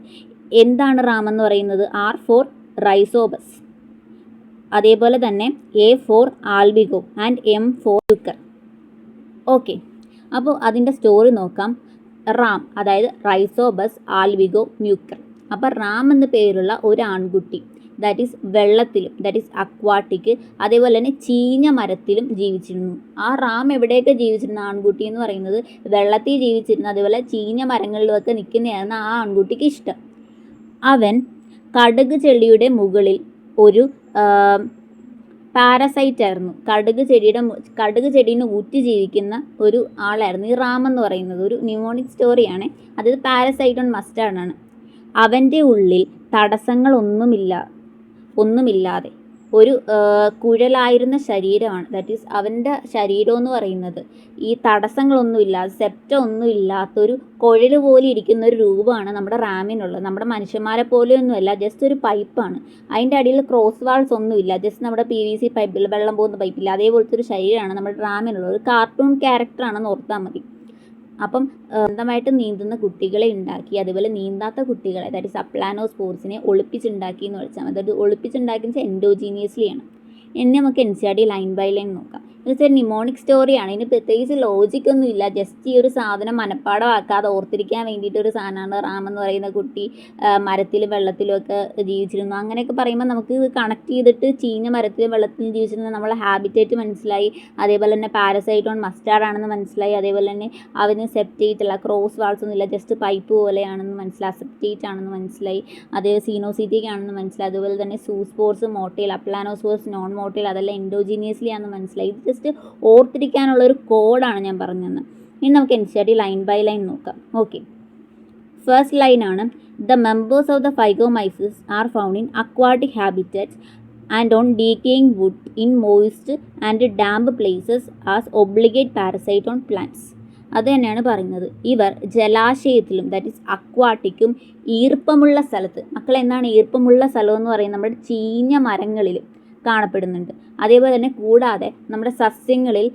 എന്താണ് റാം എന്ന് പറയുന്നത്? R for റൈസോബസ്, അതേപോലെ തന്നെ A for Albugo and M for Mucor. Okay, അപ്പോൾ അതിൻ്റെ സ്റ്റോറി നോക്കാം. റാം അതായത് റൈസോബസ്, ആൽവിഗോ, മ്യൂക്കർ. അപ്പോൾ റാം എന്ന പേരുള്ള ഒരു ആൺകുട്ടി, ദാറ്റ് ഈസ് വെള്ളത്തിലും, ദാറ്റ് ഈസ് അക്വാട്ടിക്, അതേപോലെ തന്നെ ചീഞ്ഞ മരത്തിലും ജീവിച്ചിരുന്നു. ആ റാം എവിടെയൊക്കെ ജീവിച്ചിരുന്ന ആൺകുട്ടി എന്ന് പറയുന്നത് വെള്ളത്തിൽ ജീവിച്ചിരുന്നു, അതേപോലെ ചീഞ്ഞ മരങ്ങളിലുമൊക്കെ നിൽക്കുന്നതാണ് ആ ആൺകുട്ടിക്ക് ഇഷ്ടം. അവൻ കടുക് ചെടിയുടെ മുകളിൽ ഒരു പാരസൈറ്റ് ആയിരുന്നു. കടുക് ചെടീനെ ഊറ്റി ജീവിക്കുന്ന ഒരു ആളായിരുന്നു ഈ റാം എന്ന് പറയുന്നത്. ഒരു ന്യൂമോണിക് സ്റ്റോറിയാണ്. അതായത് പാരസൈറ്റ് ഓൺ മസ്റ്റാർഡാണ്. അവൻ്റെ ഉള്ളിൽ തടസ്സങ്ങളൊന്നുമില്ലാതെ ഒരു കുഴലായിരുന്ന ശരീരമാണ്. ദാറ്റ് ഈസ് അവൻ്റെ ശരീരം എന്ന് പറയുന്നത് ഈ തടസ്സങ്ങളൊന്നുമില്ല, സെപ്റ്റം ഒന്നും ഇല്ലാത്തൊരു കുഴൽ പോലെ ഇരിക്കുന്ന ഒരു രൂപമാണ് നമ്മുടെ റാമിനുള്ളത്. നമ്മുടെ മനുഷ്യന്മാരെ പോലെയൊന്നുമല്ല, ജസ്റ്റ് ഒരു പൈപ്പാണ്. അതിൻ്റെ അടിയിൽ ക്രോസ് വാൾസ് ഒന്നുമില്ല, ജസ്റ്റ് നമ്മുടെ PVC പൈപ്പിൽ വെള്ളം പോകുന്ന പൈപ്പില്ല, അതേപോലത്തെ ഒരു ശരീരമാണ് നമ്മുടെ റാമിനുള്ളത്. ഒരു കാർട്ടൂൺ ക്യാരക്ടറാണെന്ന് ഓർത്താൽ മതി. അപ്പം സ്വന്തമായിട്ട് നീന്തുന്ന കുട്ടികളെ ഉണ്ടാക്കി, അതുപോലെ നീന്താത്ത കുട്ടികളെ, ദാറ്റ് ഈസ് അപ്ലാനോസ്പോർസിനെ ഒളിപ്പിച്ചുണ്ടാക്കി എന്ന് വെച്ചാൽ മതി. അത് ഒളിപ്പിച്ചുണ്ടാക്കിയെന്ന് വെച്ചാൽ എൻഡോജീനിയസ്ലി ആണ്. ഇനി നമുക്ക് NCERT ലൈൻ ബൈ ലൈൻ നോക്കാം. ഇത് നിമോണിക് സ്റ്റോറിയാണ്. ഇതിന് പ്രത്യേകിച്ച് ലോജിക്കൊന്നും ഇല്ല. ജസ്റ്റ് ഈ ഒരു സാധനം മനഃപ്പാടമാക്കാതെ ഓർത്തിരിക്കാൻ വേണ്ടിയിട്ട് ഒരു സാധനമാണ് റാം എന്ന് പറയുന്ന കുട്ടി മരത്തിലും വെള്ളത്തിലും ഒക്കെ ജീവിച്ചിരുന്നു. അങ്ങനെയൊക്കെ പറയുമ്പോൾ നമുക്ക് ഇത് കണക്ട് ചെയ്തിട്ട് ചീഞ്ഞ മരത്തിലും വെള്ളത്തിലും ജീവിച്ചിരുന്ന നമ്മളെ ഹാബിറ്റേറ്റ് മനസ്സിലായി. അതേപോലെ തന്നെ പാരസൈറ്റോൺ മസ്റ്റാർഡ് ആണെന്ന് മനസ്സിലായി. അതേപോലെ തന്നെ അവന് സെപ്റ്റേറ്റ് അല്ല, ക്രോസ് വാൾസ് ഒന്നും ഇല്ല, ജസ്റ്റ് പൈപ്പ് പോലെയാണെന്ന് മനസ്സിലായി. സെപ്റ്റേറ്റ് ആണെന്ന് മനസ്സിലായി. അതേ സീനോസിറ്റിക് ആണെന്ന് മനസ്സിലായി. അതുപോലെ തന്നെ സൂസ്പോർസ് മോട്ടേൽ, അപ്ലാനോസ്പോർസ് നോൺ മോട്ടേൽ, അതെല്ലാം എൻഡോജീനിയസ്ലി ആണെന്ന് മനസ്സിലായി. ഇത് ജസ്റ്റ് ഓർത്തിരിക്കാനുള്ള ഒരു കോഡാണ് ഞാൻ പറഞ്ഞത്. ഇനി നമുക്ക് NCERT ലൈൻ ബൈ ലൈൻ നോക്കാം. ഓക്കെ, ഫസ്റ്റ് ലൈനാണ് the members of the phycomycetes are found in aquatic habitats and on decaying wood in moist and damp places as obligate parasite on plants. അത് തന്നെയാണ് പറയുന്നത്. ഇവർ ജലാശയത്തിലും, ദാറ്റ് ഈസ് അക്വാട്ടിക്കും, ഈർപ്പമുള്ള സ്ഥലത്ത്, മക്കളെ എന്താണ് ഈർപ്പമുള്ള സ്ഥലം എന്ന് പറയുന്നത്? നമ്മുടെ ചീഞ്ഞ മരങ്ങളിൽ കാണപ്പെടുന്നുണ്ട്. അതേപോലെ തന്നെ കൂടാതെ നമ്മുടെ സസ്യങ്ങളിൽ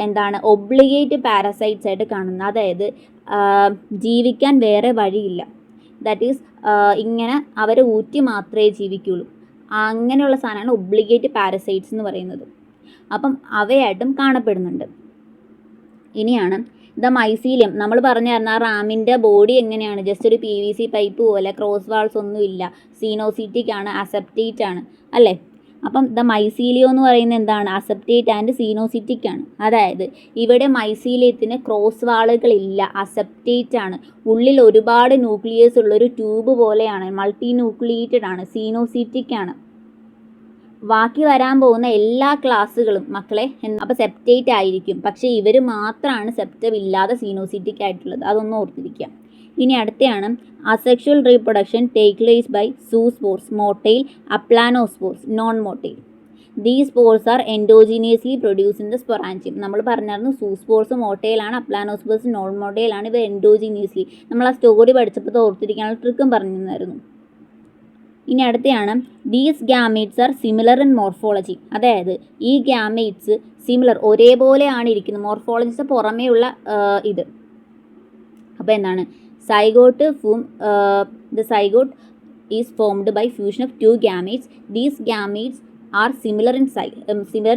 എന്താണ് ഒബ്ലിഗേറ്റ് പാരസൈറ്റ്സ് ആയിട്ട് കാണുന്നത്. അതായത് ജീവിക്കാൻ വേറെ വഴിയില്ല, ദാറ്റ് ഈസ് ഇങ്ങനെ അവരെ ഊറ്റി മാത്രമേ ജീവിക്കുള്ളൂ. അങ്ങനെയുള്ള സാധനമാണ് ഒബ്ലിഗേറ്റ് പാരസൈറ്റ്സ് എന്ന് പറയുന്നത്. അപ്പം അവയായിട്ടും കാണപ്പെടുന്നുണ്ട്. ഇനിയാണ് ദ മൈസീലിയം. നമ്മൾ പറഞ്ഞായിരുന്നു ആ റാമിൻ്റെ ബോഡി എങ്ങനെയാണ്, ജസ്റ്റ് ഒരു PVC പൈപ്പ് പോലെ, ക്രോസ് വാൾസ് ഒന്നും ഇല്ല, സീനോസിറ്റിക് ആണ്, അസെപ്റ്റേറ്റ് ആണ് അല്ലേ. അപ്പം ദ മൈസീലിയോ എന്ന് പറയുന്നത് എന്താണ്? അസെപ്റ്റേറ്റ് ആൻഡ് സീനോസിറ്റിക് ആണ്. അതായത് ഇവിടെ മൈസീലിയത്തിന് ക്രോസ് വാളുകളില്ല, അസെപ്റ്റേറ്റ് ആണ്. ഉള്ളിൽ ഒരുപാട് ന്യൂക്ലിയസ് ഉള്ളൊരു ട്യൂബ് പോലെയാണ്, മൾട്ടി ന്യൂക്ലിയേറ്റഡ് ആണ്, സീനോസിറ്റിക് ആണ്. ബാക്കി വരാൻ പോകുന്ന എല്ലാ ക്ലാസ്സുകളും മക്കളെ അപ്പോൾ സെപ്റ്റേറ്റ് ആയിരിക്കും. പക്ഷേ ഇവർ മാത്രമാണ് സെപ്റ്റം ഇല്ലാതെ സീനോസിറ്റിക് ആയിട്ടുള്ളത്. അതൊന്നും ഓർത്തിരിക്കുക. ഇനി അടുത്തയാണ് asexual reproduction take place by zoospores motile, aplanospores non motile. These spores are endogenously produce in the sporangium. നമ്മൾ പറഞ്ഞായിരുന്നു സൂസ്പോർസ് മോട്ടൈലാണ്, അപ്ലാനോസ്പോർസ് നോൺ മോട്ടൈലാണ്. ഇവ എൻഡോജീനിയസ്ലി. നമ്മൾ ആ സ്റ്റോറി പഠിച്ചപ്പോൾ ഓർത്തിരിക്കാനുള്ള ട്രിക്കും പറഞ്ഞു തന്നായിരുന്നു. ഇനി അടുത്തയാണ് these gametes are similar in morphology. അതായത് ഈ ഗ്യാമീറ്റ്സ് സിമിലർ, ഒരേപോലെയാണ് ഇരിക്കുന്നത്. മോർഫോളജിസ് പുറമേയുള്ള ഇത്. അപ്പോൾ എന്താണ് zygote the zygote is formed by fusion of two gametes. These gametes are similar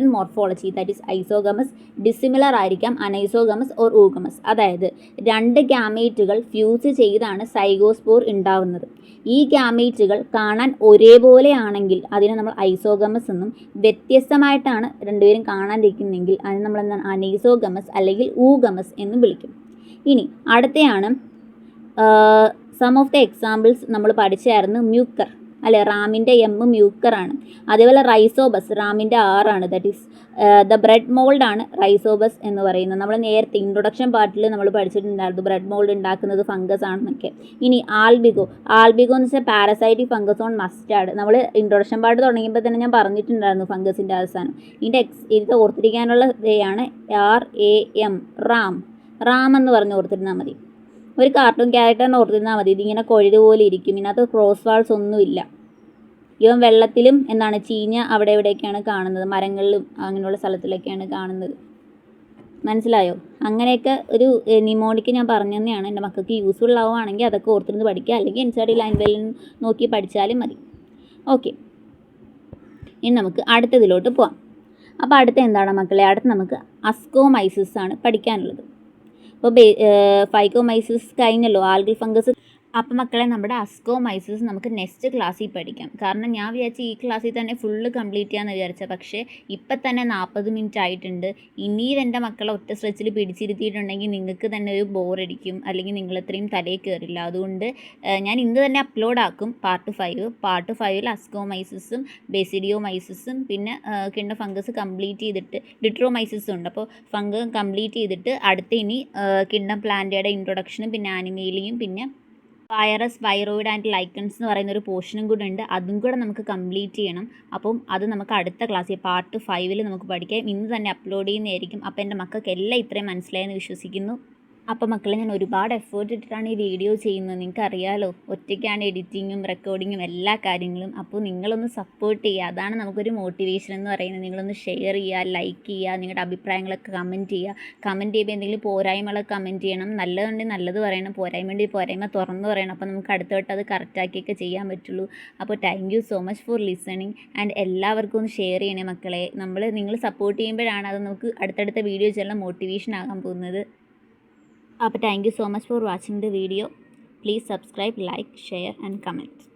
in morphology, that is isogamous. Dissimilar ആയിരിക്കാം അനൈസോഗമസ് ഓർ ഊഗമസ്. അതായത് രണ്ട് ഗ്യാമേറ്റുകൾ ഫ്യൂസ് ചെയ്താണ് സൈഗോസ്പോർ ഉണ്ടാവുന്നത്. ഈ ഗ്യാമേറ്റുകൾ കാണാൻ ഒരേപോലെ ആണെങ്കിൽ അതിനെ നമ്മൾ ഐസോഗമസ് എന്നും, വ്യത്യസ്തമായിട്ടാണ് രണ്ടുപേരും കാണാനിരിക്കുന്നതെങ്കിൽ അതിന് നമ്മൾ എന്താണ് അനൈസോഗമസ് അല്ലെങ്കിൽ ഊഗമസ് എന്നും വിളിക്കും. ഇനി അടുത്തയാണ് സം ഓഫ് ദ എക്സാമ്പിൾസ് നമ്മൾ പഠിച്ചായിരുന്നു. മ്യൂക്കർ അല്ലെ, റാമിൻ്റെ M മ്യൂക്കറാണ്. അതേപോലെ റൈസോബസ് റാമിൻ്റെ R ആണ്, that is the bread mould ആണ് റൈസോബസ് എന്ന് പറയുന്നത്. നമ്മൾ നേരത്തെ ഇൻട്രൊഡക്ഷൻ പാർട്ടിൽ നമ്മൾ പഠിച്ചിട്ടുണ്ടായിരുന്നു ബ്രെഡ് മോൾഡ് ഉണ്ടാക്കുന്നത് ഫംഗസ് ആണെന്നൊക്കെ. ഇനി ആൽബിഗോ എന്ന് വെച്ചാൽ പാരസൈറ്റിക് ഫംഗസ് ഓൺ മസ്റ്റാർഡ്. നമ്മൾ ഇൻട്രൊഡക്ഷൻ പാർട്ട് തുടങ്ങിയപ്പോൾ തന്നെ ഞാൻ പറഞ്ഞിട്ടുണ്ടായിരുന്നു ഫംഗസിൻ്റെ അവസാനം. ഇത് ഓർത്തിരിക്കാനുള്ള ഇതാണ് RAM, റാം എന്ന് പറഞ്ഞ് ഓർത്തിരുന്നാൽ മതി. ഒരു കാർട്ടൂൺ ക്യാരക്ടറിനെ ഓർത്തിരുന്നാൽ മതി. ഇതിങ്ങനെ കൊഴുത് പോലെ ഇരിക്കും, ഇതിനകത്ത് ക്രോസ് വാൾസ് ഒന്നുമില്ല. ഇവൻ വെള്ളത്തിലും എന്താണ് ചീഞ്ഞ അവിടെ എവിടെയൊക്കെയാണ് കാണുന്നത്, മരങ്ങളിലും അങ്ങനെയുള്ള സ്ഥലത്തിലൊക്കെയാണ് കാണുന്നത്. മനസ്സിലായോ? അങ്ങനെയൊക്കെ ഒരു നിമോണിക്ക് ഞാൻ പറഞ്ഞു തന്നെയാണ്. എൻ്റെ മക്കൾക്ക് യൂസ്ഫുൾ ആവുകയാണെങ്കിൽ അതൊക്കെ ഓർത്തിരുന്ന് പഠിക്കുക, അല്ലെങ്കിൽ NCERT ലൈൻ ബൈ ലൈൻ നോക്കി പഠിച്ചാലും മതി. ഓക്കെ, ഇനി നമുക്ക് അടുത്തതിലോട്ട് പോവാം. അപ്പോൾ അടുത്ത എന്താണ് മക്കളെ? അടുത്ത് നമുക്ക് അസ്കോമൈസിസ് ആണ് പഠിക്കാനുള്ളത്. അപ്പോൾ ഫൈഗോമൈസിസ് കഴിഞ്ഞല്ലോ, ആൽഗൽ ഫംഗസ്. അപ്പം മക്കളെ നമ്മുടെ അസ്കോമൈസിസ് നമുക്ക് നെക്സ്റ്റ് ക്ലാസ്സിൽ പഠിക്കാം. കാരണം ഞാൻ വിചാരിച്ച ഈ ക്ലാസ്സിൽ തന്നെ ഫുള്ള് കംപ്ലീറ്റ് ചെയ്യാമെന്ന് വിചാരിച്ചത്. പക്ഷേ ഇപ്പം തന്നെ 40 മിനിറ്റ് ആയിട്ടുണ്ട്. ഇനിയും എൻ്റെ മക്കളെ ഒറ്റ സ്ട്രെച്ചിൽ പിടിച്ചിരുത്തിയിട്ടുണ്ടെങ്കിൽ നിങ്ങൾക്ക് തന്നെ ഒരു ബോറടിക്കും, അല്ലെങ്കിൽ നിങ്ങളത്രയും തലയിൽ കയറില്ല. അതുകൊണ്ട് ഞാൻ ഇന്ന് തന്നെ അപ്ലോഡ് ആക്കും പാർട്ട് 5. പാർട്ട് 5ൽ അസ്കോമൈസിസും ബെസിഡിയോമൈസിസും പിന്നെ കിണ്ണ ഫംഗസ് കംപ്ലീറ്റ് ചെയ്തിട്ട് ഡിട്രോമൈസിസും ഉണ്ട്. അപ്പോൾ ഫംഗസ് കംപ്ലീറ്റ് ചെയ്തിട്ട് അടുത്ത ഇനി കിണ്ണ പ്ലാന്റയുടെ ഇൻട്രൊഡക്ഷനും പിന്നെ ആനിമേലിയും പിന്നെ വൈറസ്, വൈറോയിഡ് ആൻഡ് ലൈക്കൺസ് എന്ന് പറയുന്ന ഒരു പോർഷനും കൂടെ ഉണ്ട്. അതും കൂടെ നമുക്ക് കംപ്ലീറ്റ് ചെയ്യണം. അപ്പം അത് നമുക്ക് അടുത്ത ക്ലാസ്സിൽ പാർട്ട് 5 നമുക്ക് പഠിക്കാം. ഇന്ന് തന്നെ അപ്ലോഡ് ചെയ്യുന്നതായിരിക്കും. അപ്പോൾ എൻ്റെ മക്കൾക്ക് എല്ലാം ഇത്രയും മനസ്സിലായെന്ന് വിശ്വസിക്കുന്നു. അപ്പോൾ മക്കളെ, ഞാൻ ഒരുപാട് എഫേർട്ട് ഇട്ടിട്ടാണ് ഈ വീഡിയോ ചെയ്യുന്നത്. നിങ്ങൾക്ക് അറിയാലോ, ഒറ്റയ്ക്കാണ് എഡിറ്റിങ്ങും റെക്കോർഡിങ്ങും എല്ലാ കാര്യങ്ങളും. അപ്പോൾ നിങ്ങളൊന്ന് സപ്പോർട്ട് ചെയ്യുക. അതാണ് നമുക്കൊരു മോട്ടിവേഷൻ എന്ന് പറയുന്നത്. നിങ്ങളൊന്ന് ഷെയർ ചെയ്യുക, ലൈക്ക് ചെയ്യുക, നിങ്ങളുടെ അഭിപ്രായങ്ങളൊക്കെ കമൻറ്റ് ചെയ്യുക. കമൻറ്റ് ചെയ്യുമ്പോൾ എന്തെങ്കിലും പോരായ്മകളൊക്കെ കമൻറ്റ് ചെയ്യണം. നല്ലതുണ്ടെങ്കിൽ നല്ലത് പറയണം, പോരായ്മ തുറന്ന് പറയണം. അപ്പോൾ നമുക്ക് അടുത്ത വട്ടം അത് കറക്റ്റാക്കിയൊക്കെ ചെയ്യാൻ പറ്റുള്ളൂ. അപ്പോൾ thank you so much for listening. And എല്ലാവർക്കും ഒന്ന് ഷെയർ ചെയ്യണേ മക്കളെ. നിങ്ങൾ സപ്പോർട്ട് ചെയ്യുമ്പോഴാണ് അത് നമുക്ക് അടുത്തടുത്ത വീഡിയോ ചെയ്യാൻ മോട്ടിവേഷൻ ആകാൻ പോകുന്നത്. അപ്പോൾ thank you so much for watching the video. Please subscribe, like, share and comment.